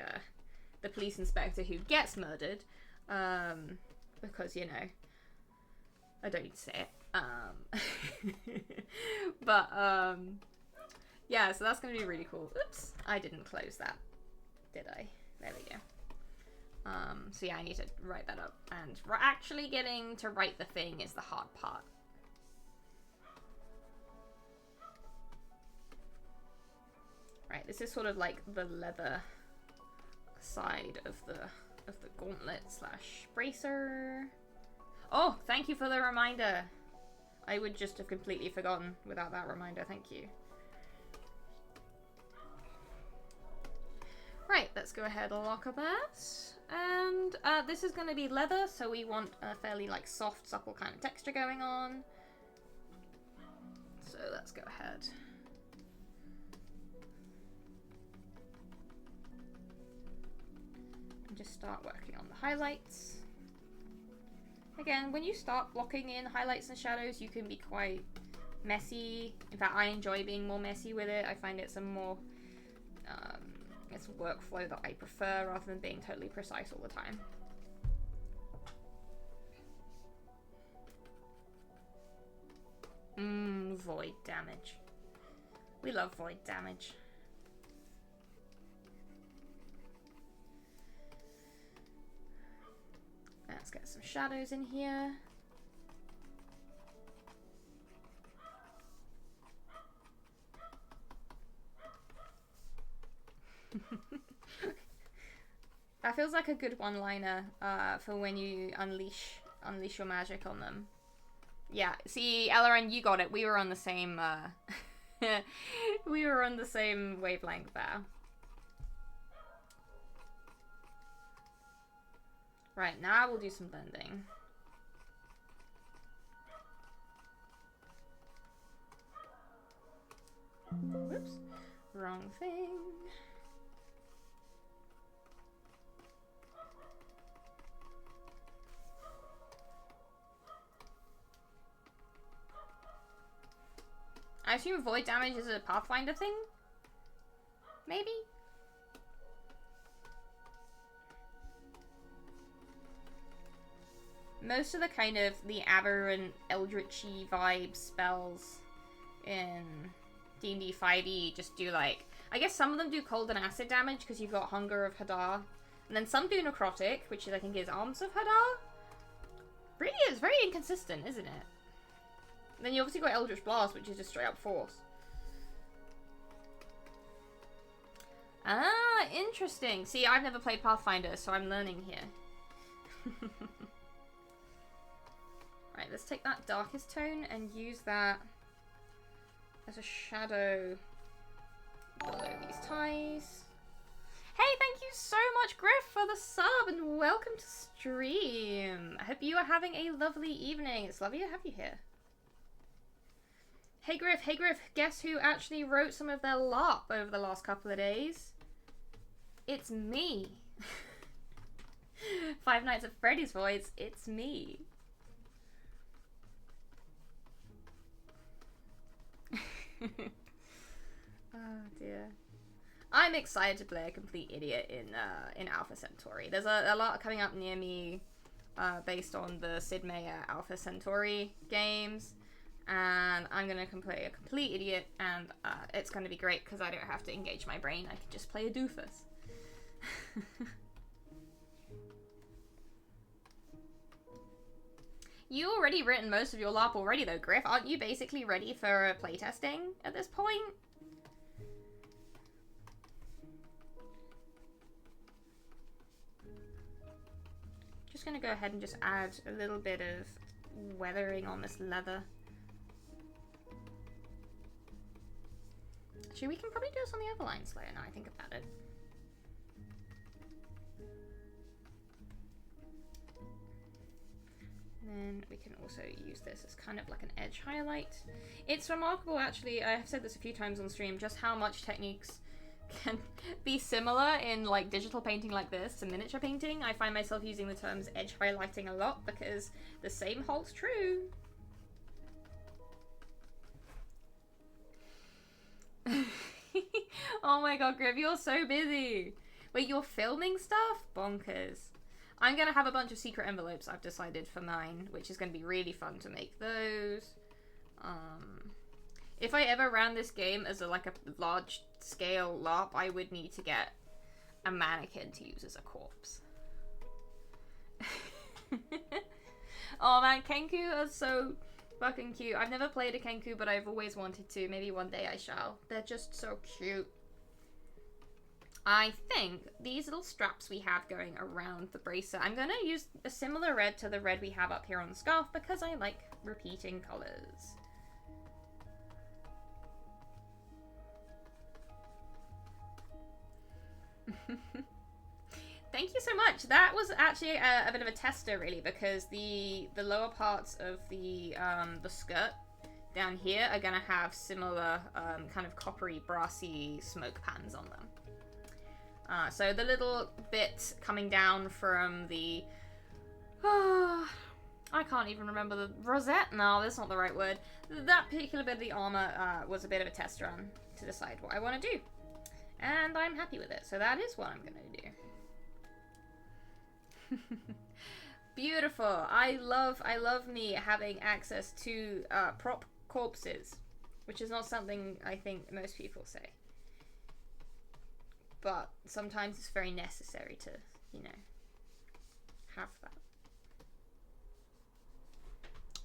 police inspector who gets murdered, because, you know, I don't need to say it. But Yeah, so that's going to be really cool. Oops, I didn't close that, did I? There we go. So yeah, I need to write that up. And actually getting to write the thing is the hard part. Right, this is sort of like the leather side of the gauntlet slash bracer. Oh, thank you for the reminder. I would just have completely forgotten without that reminder. Thank you. Right, let's go ahead and lock up that. And this is going to be leather, so we want a fairly like soft, supple kind of texture going on. So let's go ahead. And just start working on the highlights. Again, when you start blocking in highlights and shadows, you can be quite messy. In fact, I enjoy being more messy with it. I find it's a more it's a workflow that I prefer rather than being totally precise all the time. Void damage. We love void damage. Let's get some shadows in here. That feels like a good one-liner for when you unleash your magic on them. Yeah, see, Ellerin, you got it. We were on the same we were on the same wavelength there. Right, now we'll do some blending. Whoops. Wrong thing. I assume void damage is a Pathfinder thing? Maybe? Most of the kind of the aberrant eldritchy vibe spells in D&D 5e just do like, I guess some of them do cold and acid damage because you've got Hunger of Hadar. And then some do necrotic, which I think is Arms of Hadar. Really is very inconsistent, isn't it? And then you obviously got Eldritch Blast, which is just straight up force. Ah, interesting. See, I've never played Pathfinder, so I'm learning here. Right, let's take that darkest tone and use that as a shadow below these ties. Hey, thank you so much, Griff, for the sub, and welcome to stream. I hope you are having a lovely evening. It's lovely to have you here. Hey Griff, guess who actually wrote some of their LARP over the last couple of days? It's me. Five Nights at Freddy's voice, it's me. Oh dear. I'm excited to play a complete idiot in Alpha Centauri. There's a lot coming up near me based on the Sid Meier Alpha Centauri games. And I'm going to play a complete idiot, and it's going to be great because I don't have to engage my brain. I can just play a doofus. You already written most of your LARP already though, Griff. Aren't you basically ready for playtesting at this point? Just going to go ahead and just add a little bit of weathering on this leather. Actually, we can probably do this on the other line slower now I think about it. And then we can also use this as kind of like an edge highlight. It's remarkable, actually, I have said this a few times on stream, just how much techniques can be similar in like digital painting like this to miniature painting. I find myself using the terms edge highlighting a lot because the same holds true. Oh my god, Griff, you're so busy. Wait, you're filming stuff? Bonkers. I'm gonna have a bunch of secret envelopes I've decided for mine, which is gonna be really fun to make those. If I ever ran this game as a large scale LARP, I would need to get a mannequin to use as a corpse. Oh man, Kenku are so fucking cute. I've never played a Kenku, but I've always wanted to. Maybe one day I shall. They're just so cute. I think these little straps we have going around the bracer, I'm going to use a similar red to the red we have up here on the scarf because I like repeating colours. Thank you so much. That was actually a bit of a tester, really, because the lower parts of the skirt down here are gonna have similar kind of coppery, brassy smoke pans on them. So the little bit coming down from the I can't even remember the rosette. No, that's not the right word. That particular bit of the armor was a bit of a test run to decide what I want to do, and I'm happy with it. So that is what I'm gonna do. Beautiful. I love me having access to prop corpses, which is not something I think most people say. But sometimes it's very necessary to, you know, have that.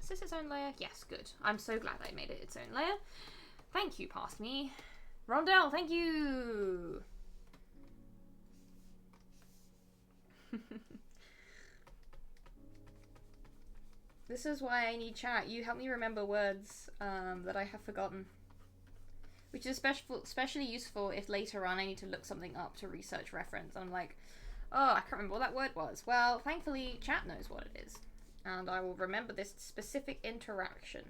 Is this its own layer? Yes, good. I'm so glad I made it its own layer. Thank you, past me. Rondell, thank you! This is why I need chat. You help me remember words that I have forgotten. Which is especially useful if later on I need to look something up to research reference. I'm like, oh, I can't remember what that word was. Well, thankfully chat knows what it is. And I will remember this specific interaction.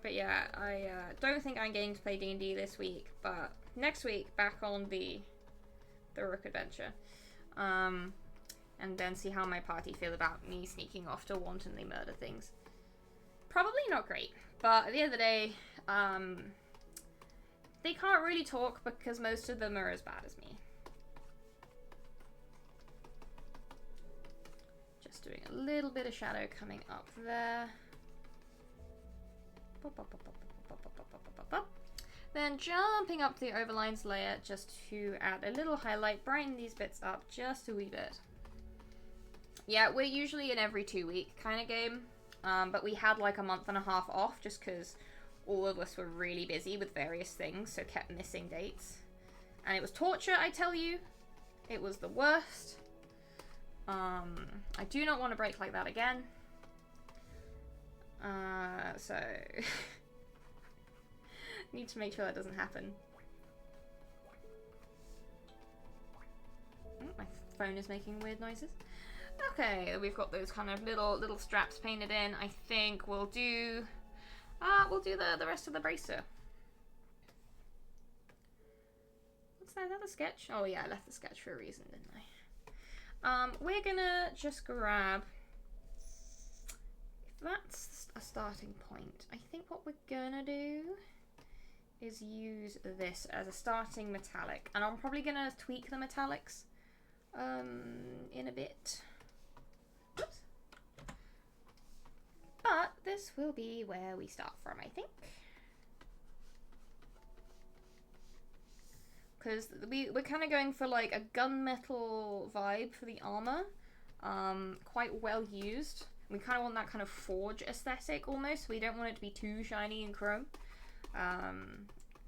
But yeah, I don't think I'm getting to play D&D this week, but next week back on the Rook adventure, and then see how my party feel about me sneaking off to wantonly murder things. Probably not great, but at the end of the day, they can't really talk because most of them are as bad as me. Just doing a little bit of shadow coming up there. Then jumping up the overlines layer just to add a little highlight, brighten these bits up just a wee bit. Yeah, we're usually an every 2 week kind of game, but we had like a month and a half off just because all of us were really busy with various things, so kept missing dates. And it was torture, I tell you. It was the worst. I do not want to break like that again. So need to make sure that doesn't happen. Oh, my phone is making weird noises. Okay, we've got those kind of little straps painted in. I think we'll do the rest of the bracer. What's that? Is that the sketch? Oh yeah, I left the sketch for a reason, didn't I? We're gonna just grab. That's a starting point. I think what we're gonna do is use this as a starting metallic, and I'm probably gonna tweak the metallics in a bit. Oops. But this will be where we start from, I think, because we're kind of going for like a gunmetal vibe for the armor, quite well used. We kind of want that kind of forge aesthetic almost. We don't want it to be too shiny and chrome,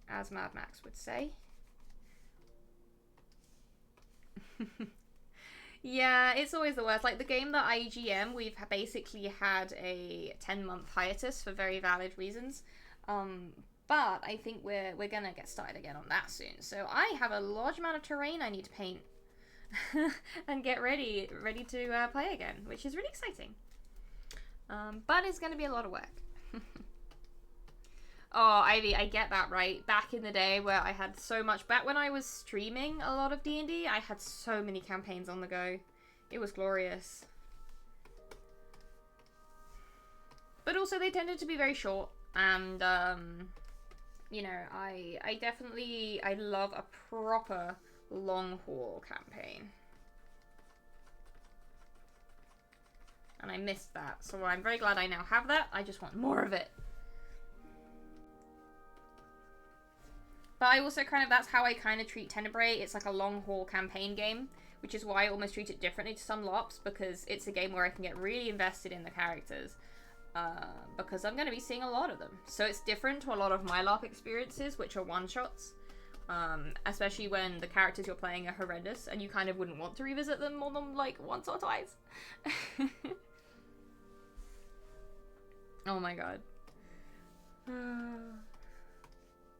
as Mad Max would say. Yeah, it's always the worst. Like the game that I GM, we've basically had a 10-month hiatus for very valid reasons. But I think we're gonna get started again on that soon. So I have a large amount of terrain I need to paint and get ready to play again, which is really exciting. But it's going to be a lot of work. Oh, Ivy, I get that, right? Back in the day where I had so much... Back when I was streaming a lot of D&D, I had so many campaigns on the go. It was glorious. But also they tended to be very short. And you know, I love a proper long haul campaign. And I missed that, so I'm very glad I now have that. I just want more of it. But I also that's how I kind of treat Tenebrae. It's like a long haul campaign game, which is why I almost treat it differently to some LOPs, because it's a game where I can get really invested in the characters. Because I'm going to be seeing a lot of them. So it's different to a lot of my LARP experiences, which are one-shots. Especially when the characters you're playing are horrendous, and you kind of wouldn't want to revisit them more than, like, once or twice. Oh my god.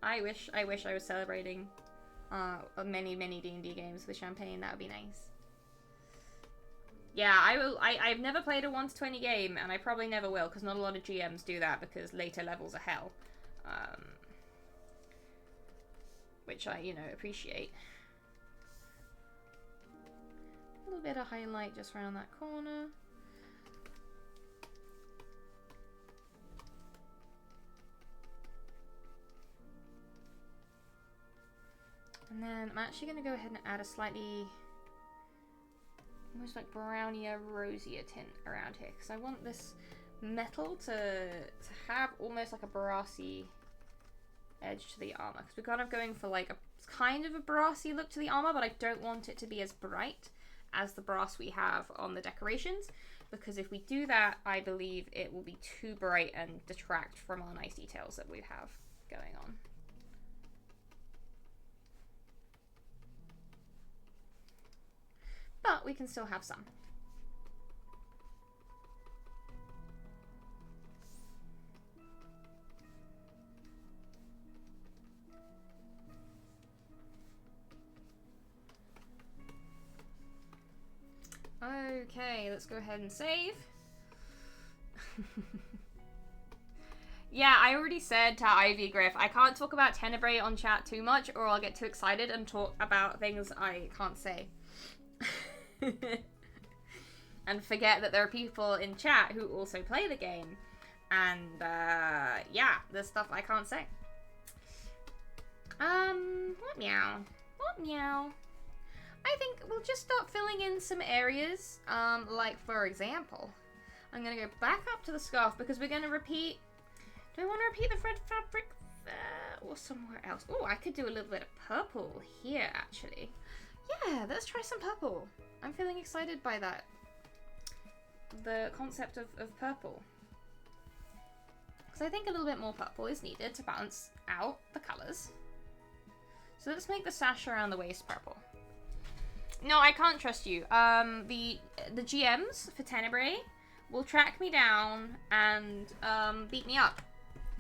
I wish I was celebrating many D&D games with champagne. That would be nice. Yeah, I've never played a 1 to 20 game, and I probably never will, because not a lot of GMs do that, because later levels are hell. Which I, you know, appreciate. A little bit of highlight just around that corner. And then I'm actually going to go ahead and add a slightly, almost like brownier, rosier tint around here, because I want this metal to have almost like a brassy edge to the armor, because we're kind of going for like a kind of a brassy look to the armor, but I don't want it to be as bright as the brass we have on the decorations, because if we do that, I believe it will be too bright and detract from our nice details that we have going on. But we can still have some. Okay, let's go ahead and save. Yeah, I already said to Ivy Griff, I can't talk about Tenebrae on chat too much, or I'll get too excited and talk about things I can't say. And forget that there are people in chat who also play the game. And, yeah, there's stuff I can't say. What meow? What meow? I think we'll just start filling in some areas. Like, for example, I'm gonna go back up to the scarf because we're gonna repeat. Do I want to repeat the red fabric there or somewhere else? Oh, I could do a little bit of purple here, actually. Yeah, let's try some purple. I'm feeling excited by that. The concept of purple. Because I think a little bit more purple is needed to balance out the colours. So let's make the sash around the waist purple. No, I can't trust you. The GMs for Tenebrae will track me down and beat me up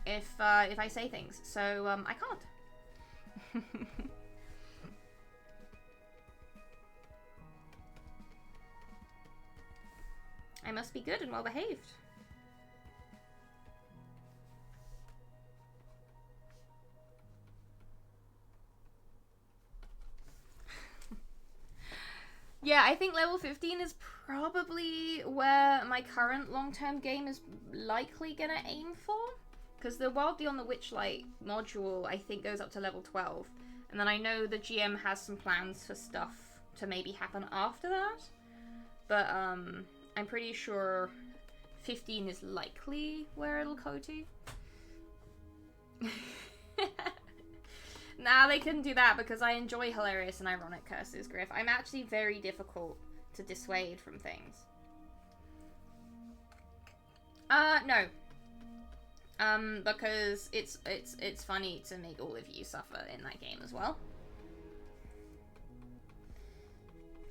if I say things. So I can't. I must be good and well behaved. Yeah, I think level 15 is probably where my current long-term game is likely gonna aim for. Because the Wild Beyond the Witchlight module, I think, goes up to level 12. And then I know the GM has some plans for stuff to maybe happen after that. But, I'm pretty sure 15 is likely where it'll go to. Nah, they couldn't do that because I enjoy hilarious and ironic curses, Griff. I'm actually very difficult to dissuade from things. No. Because it's funny to make all of you suffer in that game as well.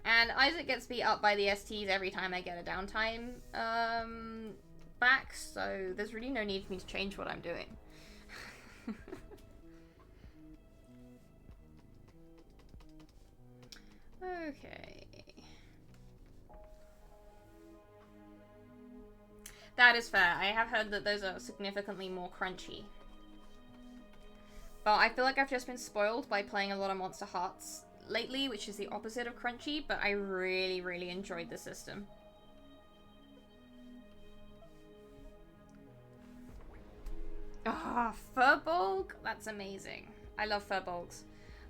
And Isaac gets beat up by the STs every time I get a downtime back, so there's really no need for me to change what I'm doing. Okay. That is fair. I have heard that those are significantly more crunchy. But I feel like I've just been spoiled by playing a lot of Monster Hearts lately, which is the opposite of crunchy, but I really, really enjoyed the system. Ah, Furbolg? That's amazing. I love Furbolgs.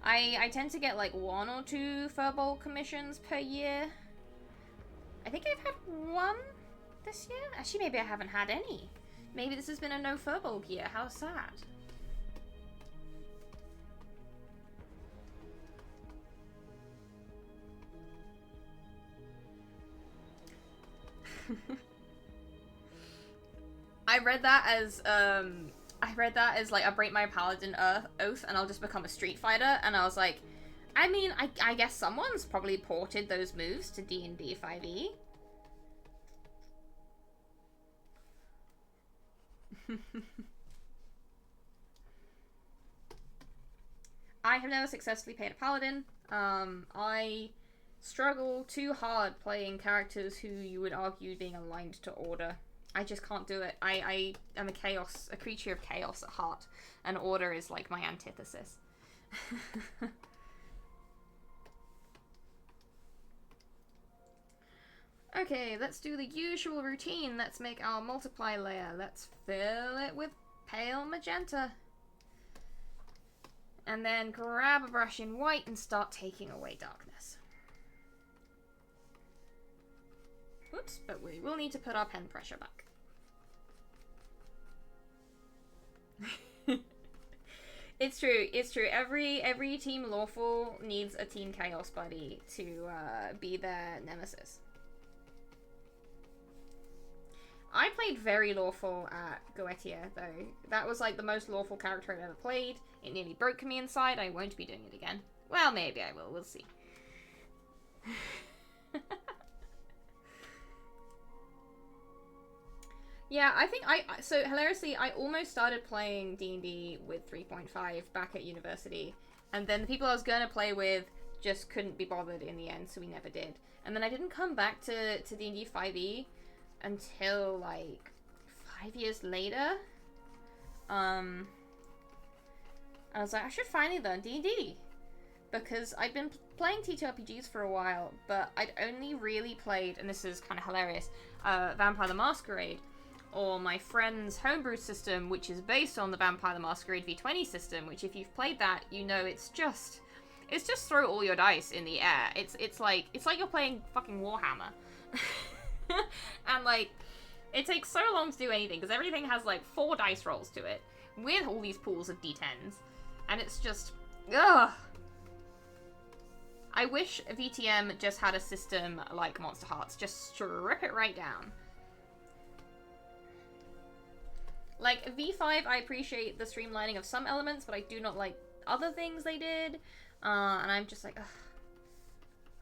I tend to get like 1 or 2 Furbolg commissions per year. I think I've had 1 this year? Actually, maybe I haven't had any. Maybe this has been a no Furbolg year. How sad. I read that as like I break my Paladin oath and I'll just become a Street Fighter, and I was like, I mean, I guess someone's probably ported those moves to D&D 5e. I have never successfully played a Paladin. I struggle too hard playing characters who you would argue being aligned to Order. I just can't do it. I am a creature of chaos at heart, and Order is like my antithesis. Okay, let's do the usual routine. Let's make our multiply layer. Let's fill it with pale magenta. And then grab a brush in white and start taking away darkness. Whoops, but we will need to put our pen pressure back. It's true, it's true. Every team lawful needs a team chaos buddy to be their nemesis. I played very lawful at Goetia, though. That was like the most lawful character I've ever played. It nearly broke me inside. I won't be doing it again. Well, maybe I will. We'll see. Yeah, I think so hilariously, I almost started playing D&D with 3.5 back at university, and then the people I was going to play with just couldn't be bothered in the end, so we never did. And then I didn't come back to D&D 5e until like 5 years later. I was like, I should finally learn D&D, because I'd been playing TTRPGs for a while, but I'd only really played, and this is kind of hilarious, Vampire the Masquerade, or my friend's homebrew system, which is based on the Vampire the Masquerade V20 system, which if you've played that, you know it's just throw all your dice in the air. It's like you're playing fucking Warhammer. And like, it takes so long to do anything, because everything has like 4 dice rolls to it, with all these pools of d10s, and it's just, ugh. I wish VTM just had a system like Monster Hearts, just strip it right down. Like, V5, I appreciate the streamlining of some elements, but I do not like other things they did. And I'm just like, ugh.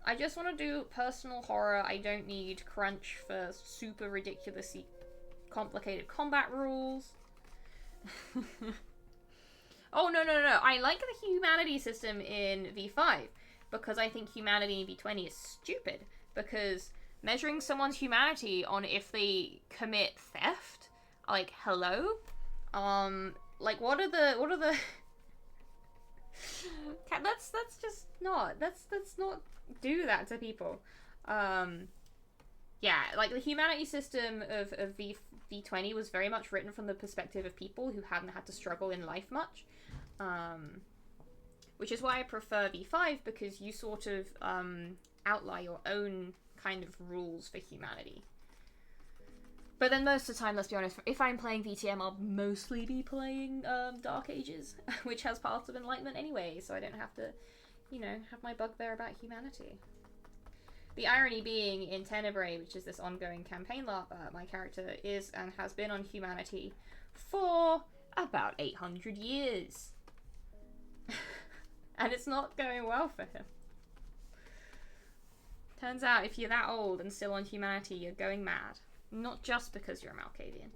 I just want to do personal horror. I don't need crunch for super ridiculously complicated combat rules. Oh, no. I like the humanity system in V5, because I think humanity in V20 is stupid. Because measuring someone's humanity on if they commit theft, like, hello? Like, what are the let's just not, let's not do that to people. Yeah, like, the humanity system of V20 was very much written from the perspective of people who hadn't had to struggle in life much. Which is why I prefer V5, because you sort of outline your own kind of rules for humanity. But then most of the time, let's be honest, if I'm playing VTM, I'll mostly be playing Dark Ages, which has Paths of Enlightenment anyway, so I don't have to, you know, have my bugbear about humanity. The irony being, in Tenebrae, which is this ongoing campaign LARP, my character is and has been on humanity for about 800 years. And it's not going well for him. Turns out, if you're that old and still on humanity, you're going mad. Not just because you're a Malkavian.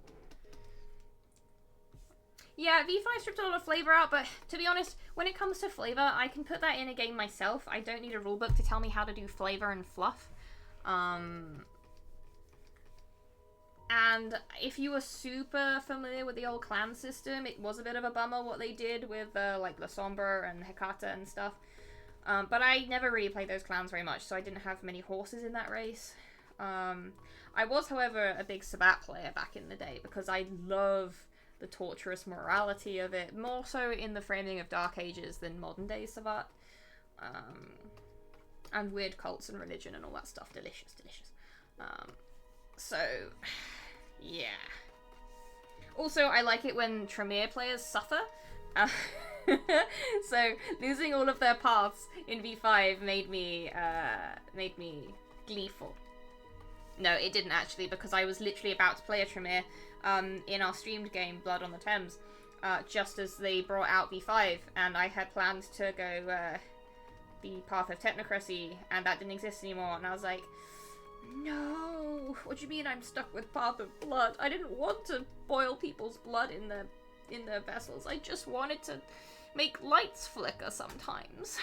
Yeah, V5 stripped a lot of flavor out, but to be honest, when it comes to flavor, I can put that in a game myself. I don't need a rulebook to tell me how to do flavor and fluff. And if you were super familiar with the old clan system, it was a bit of a bummer what they did with like La Sombra and Hecata and stuff. But I never really played those clans very much, so I didn't have many horses in that race. I was, however, a big Sabbat player back in the day, because I love the torturous morality of it, more so in the framing of Dark Ages than modern day Savat. And weird cults and religion and all that stuff. Delicious, delicious. So, yeah. Also, I like it when Tremere players suffer. So, losing all of their paths in V5 made me gleeful. No, it didn't actually, because I was literally about to play a Tremere in our streamed game, Blood on the Thames, just as they brought out V5, and I had planned to go the path of technocracy, and that didn't exist anymore, and I was like, no, what do you mean I'm stuck with Path of Blood? I didn't want to boil people's blood in their vessels. I just wanted to make lights flicker sometimes.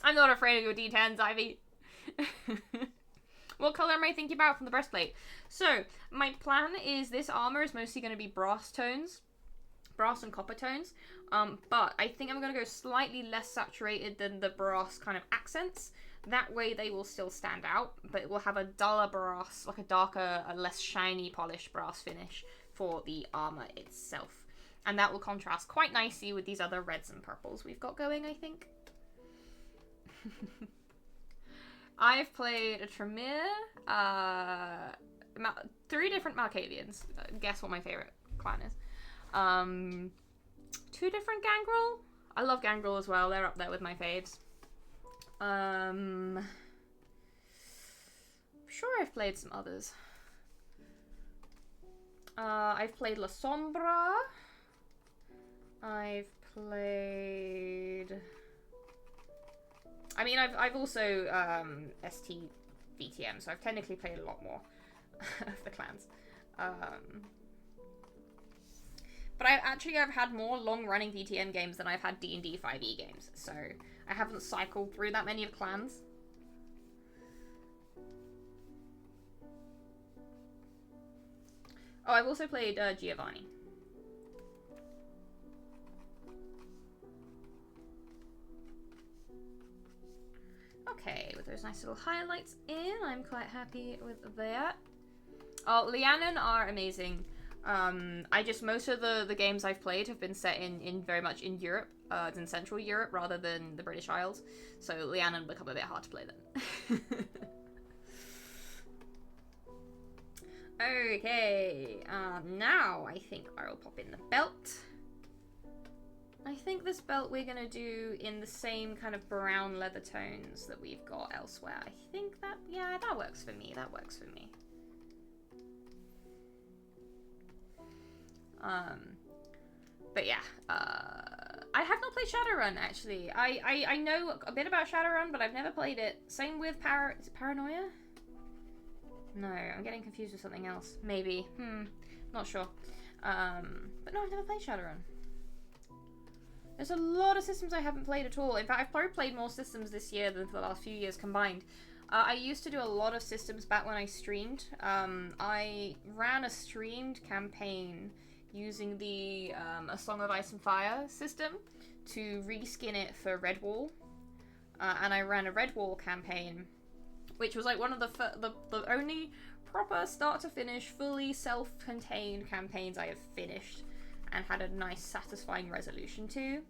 I'm not afraid of your D10s, Ivy. What color am I thinking about from the breastplate? So, my plan is this armor is mostly going to be brass tones. Brass and copper tones. But I think I'm going to go slightly less saturated than the brass kind of accents. That way they will still stand out, but it will have a duller brass, like a darker, a less shiny polished brass finish for the armor itself. And that will contrast quite nicely with these other reds and purples we've got going, I think. I've played a Tremere, 3 different Malkavians. Guess what my favourite clan is. 2 different Gangrel. I love Gangrel as well. They're up there with my faves. I'm sure I've played some others. I've played La Sombra. I've played... I mean, I've also ST VTM, so I've technically played a lot more of the clans. But I've had more long-running VTM games than I've had D&D 5e games, so I haven't cycled through that many of clans. Oh, I've also played Giovanni. Okay, with those nice little highlights in, I'm quite happy with that. Oh, Lianon are amazing. Most of the games I've played have been set in very much in Europe, in Central Europe, rather than the British Isles. So Lianon become a bit hard to play then. Okay, now I think I will pop in the belt. I think this belt we're going to do in the same kind of brown leather tones that we've got elsewhere. I think that, yeah, that works for me. That works for me. But yeah, I have not played Shadowrun, actually. I know a bit about Shadowrun, but I've never played it. Same with is it Paranoia? No, I'm getting confused with something else. Maybe. Not sure. But no, I've never played Shadowrun. There's a lot of systems I haven't played at all. In fact, I've probably played more systems this year than for the last few years combined. I used to do a lot of systems back when I streamed. I ran a streamed campaign using the A Song of Ice and Fire system to reskin it for Redwall. And I ran a Redwall campaign, which was like one of the only proper start to finish, fully self-contained campaigns I have finished and had a nice satisfying resolution to.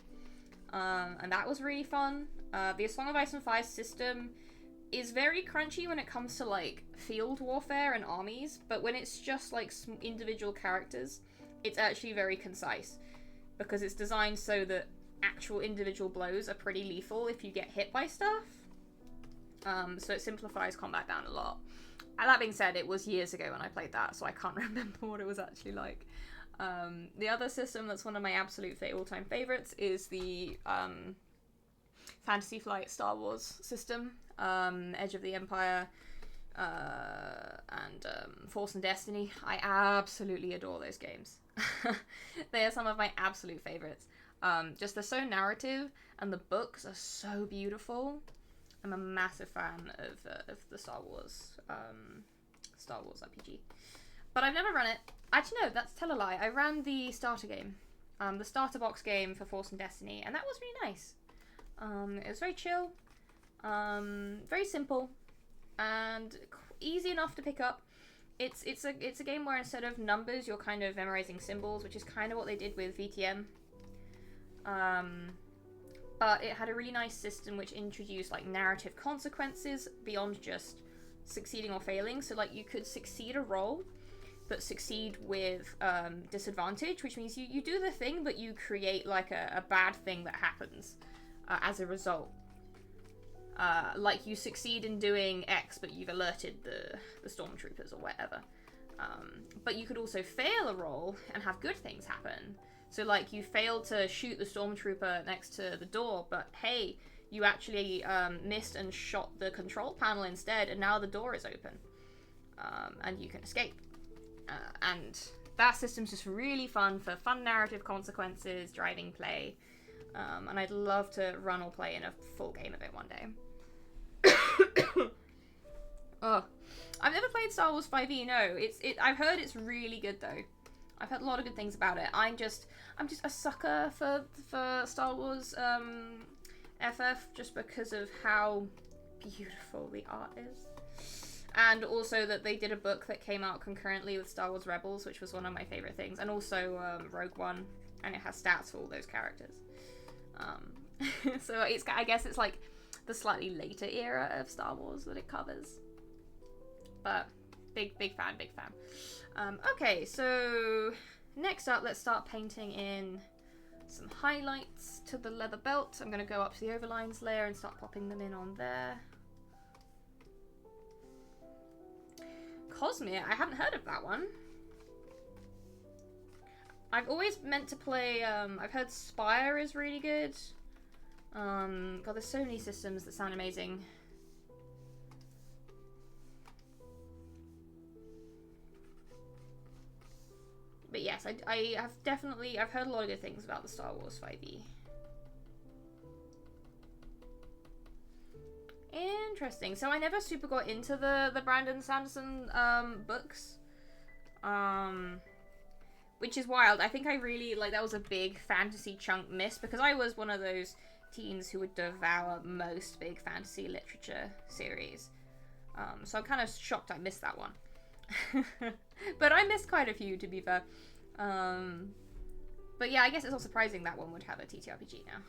And that was really fun. The A Song of Ice and Fire system is very crunchy when it comes to like field warfare and armies, but when it's just like individual characters, it's actually very concise because it's designed so that actual individual blows are pretty lethal if you get hit by stuff. So it simplifies combat down a lot. And that being said, it was years ago when I played that, so I can't remember what it was actually like. The other system that's one of my absolute all-time favorites is the Fantasy Flight Star Wars system, Edge of the Empire, and Force and Destiny. I absolutely adore those games. They are some of my absolute favorites. Just they're so narrative, and the books are so beautiful. I'm a massive fan of the Star Wars RPG. But I've never run it. Actually, no, that's tell a lie. I ran the starter game. The starter box game for Force and Destiny, and that was really nice. It was very chill, very simple, and easy enough to pick up. it's a game where instead of numbers, you're kind of memorizing symbols, which is kind of what they did with VTM. But it had a really nice system which introduced like narrative consequences beyond just succeeding or failing. So like you could succeed a roll, but succeed with disadvantage, which means you do the thing, but you create like a bad thing that happens as a result. Like you succeed in doing X, but you've alerted the stormtroopers or whatever. But you could also fail a roll and have good things happen. So like you failed to shoot the stormtrooper next to the door, but hey, you actually missed and shot the control panel instead, and now the door is open. And you can escape. And that system's just really fun for fun narrative consequences, driving play. And I'd love to run or play in a full game of it one day. Oh, I've never played Star Wars 5e. No, I've heard it's really good though. I've heard a lot of good things about it. I'm just a sucker for Star Wars FF just because of how beautiful the art is, and also that they did a book that came out concurrently with Star Wars Rebels, which was one of my favorite things, and also Rogue One, and it has stats for all those characters. So I guess it's like the slightly later era of Star Wars that it covers. But big fan. Okay, so next up, let's start painting in some highlights to the leather belt. I'm going to go up to the overlines layer and start popping them in on there. Cosmere, I hadn't heard of that one. I've always meant to play, I've heard Spire is really good. God, there's so many systems that sound amazing. But yes, I have definitely, I've heard a lot of good things about the Star Wars 5e. Interesting. So I never super got into the Brandon Sanderson books. Which is wild. I think I really, like, that was a big fantasy chunk miss, because I was one of those teens who would devour most big fantasy literature series. So I'm kind of shocked I missed that one. But I missed quite a few, to be fair. But yeah, I guess it's not surprising that one would have a TTRPG now.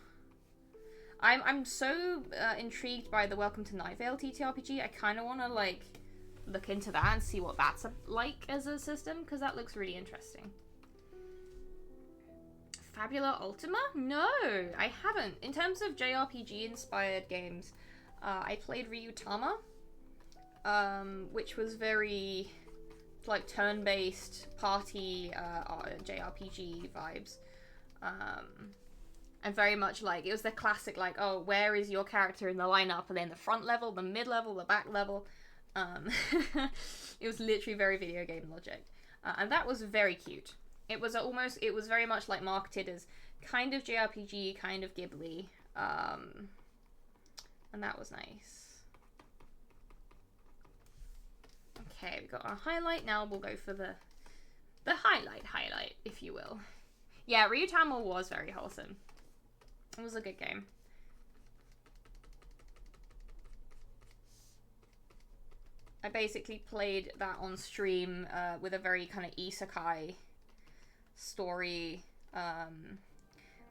I'm so intrigued by the Welcome to Night Vale TTRPG. I kind of want to like look into that and see what that's like as a system, because that looks really interesting. Fabula Ultima? No, I haven't. In terms of JRPG inspired games, I played Ryutama, which was very like turn-based party JRPG vibes, and very much like it was the classic like, oh, where is your character in the lineup, and then the front level, the mid level, the back level. It was literally very video game logic, and that was very cute. It was very much like marketed as kind of JRPG, kind of Ghibli, and that was nice. Okay, we got our highlight. Now we'll go for the highlight, if you will. Yeah, Ryutama was very wholesome. It was a good game. I basically played that on stream with a very kind of isekai story,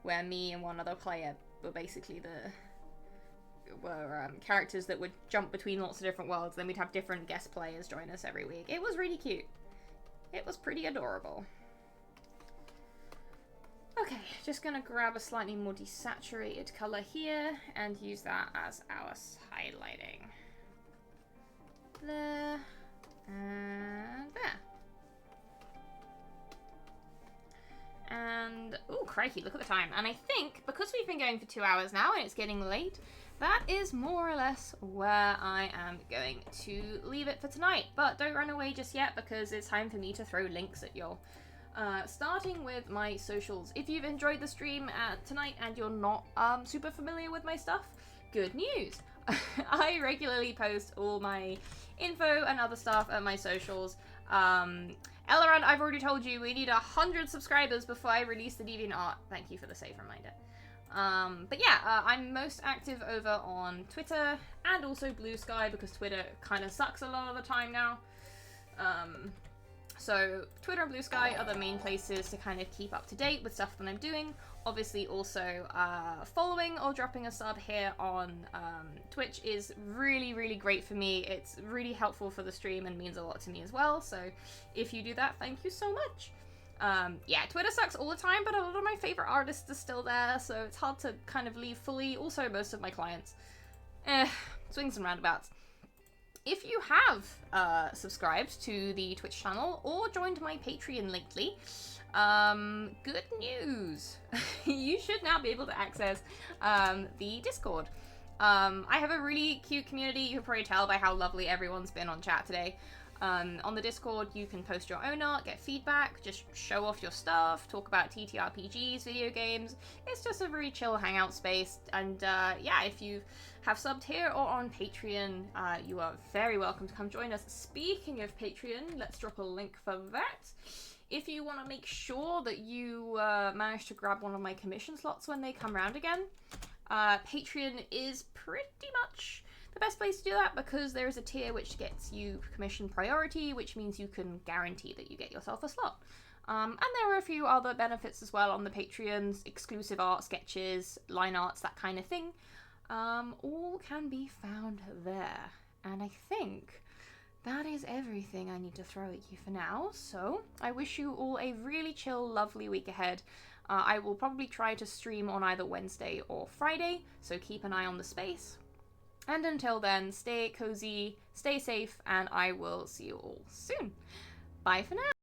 where me and one other player were basically characters that would jump between lots of different worlds. Then we'd have different guest players join us every week. It was really cute. It was pretty adorable. Okay, just gonna grab a slightly more desaturated color here and use that as our highlighting. There and there. And, oh crikey, look at the time. And I think, because we've been going for 2 hours now and it's getting late, that is more or less where I am going to leave it for tonight. But don't run away just yet, because it's time for me to throw links at y'all. Starting with my socials. If you've enjoyed the stream tonight and you're not super familiar with my stuff, good news. I regularly post all my info and other stuff at my socials. Elrond, I've already told you, we need 100 subscribers before I release the DeviantArt. Thank you for the safe reminder. But yeah, I'm most active over on Twitter and also Blue Sky, because Twitter kind of sucks a lot of the time now. So Twitter and Blue Sky are the main places to kind of keep up to date with stuff that I'm doing. Obviously also following or dropping a sub here on Twitch is really, really great for me. It's really helpful for the stream and means a lot to me as well. So if you do that, thank you so much. Yeah, Twitter sucks all the time, but a lot of my favorite artists are still there, so it's hard to kind of leave fully. Also, most of my clients. Swings and roundabouts. If you have subscribed to the Twitch channel or joined my Patreon lately, good news. You should now be able to access the Discord. I have a really cute community. You can probably tell by how lovely everyone's been on chat today. On the Discord, you can post your own art, get feedback, just show off your stuff, talk about TTRPGs, video games. It's just a very chill hangout space. And yeah, if you have subbed here or on Patreon, you are very welcome to come join us. Speaking of Patreon, let's drop a link for that. If you want to make sure that you manage to grab one of my commission slots when they come around again, Patreon is pretty much the best place to do that, because there is a tier which gets you commission priority, which means you can guarantee that you get yourself a slot. And there are a few other benefits as well on the Patreons, exclusive art, sketches, line arts, that kind of thing. All can be found there. And I think that is everything I need to throw at you for now. So I wish you all a really chill, lovely week ahead. I will probably try to stream on either Wednesday or Friday, so keep an eye on the space. And until then, stay cozy, stay safe, and I will see you all soon. Bye for now.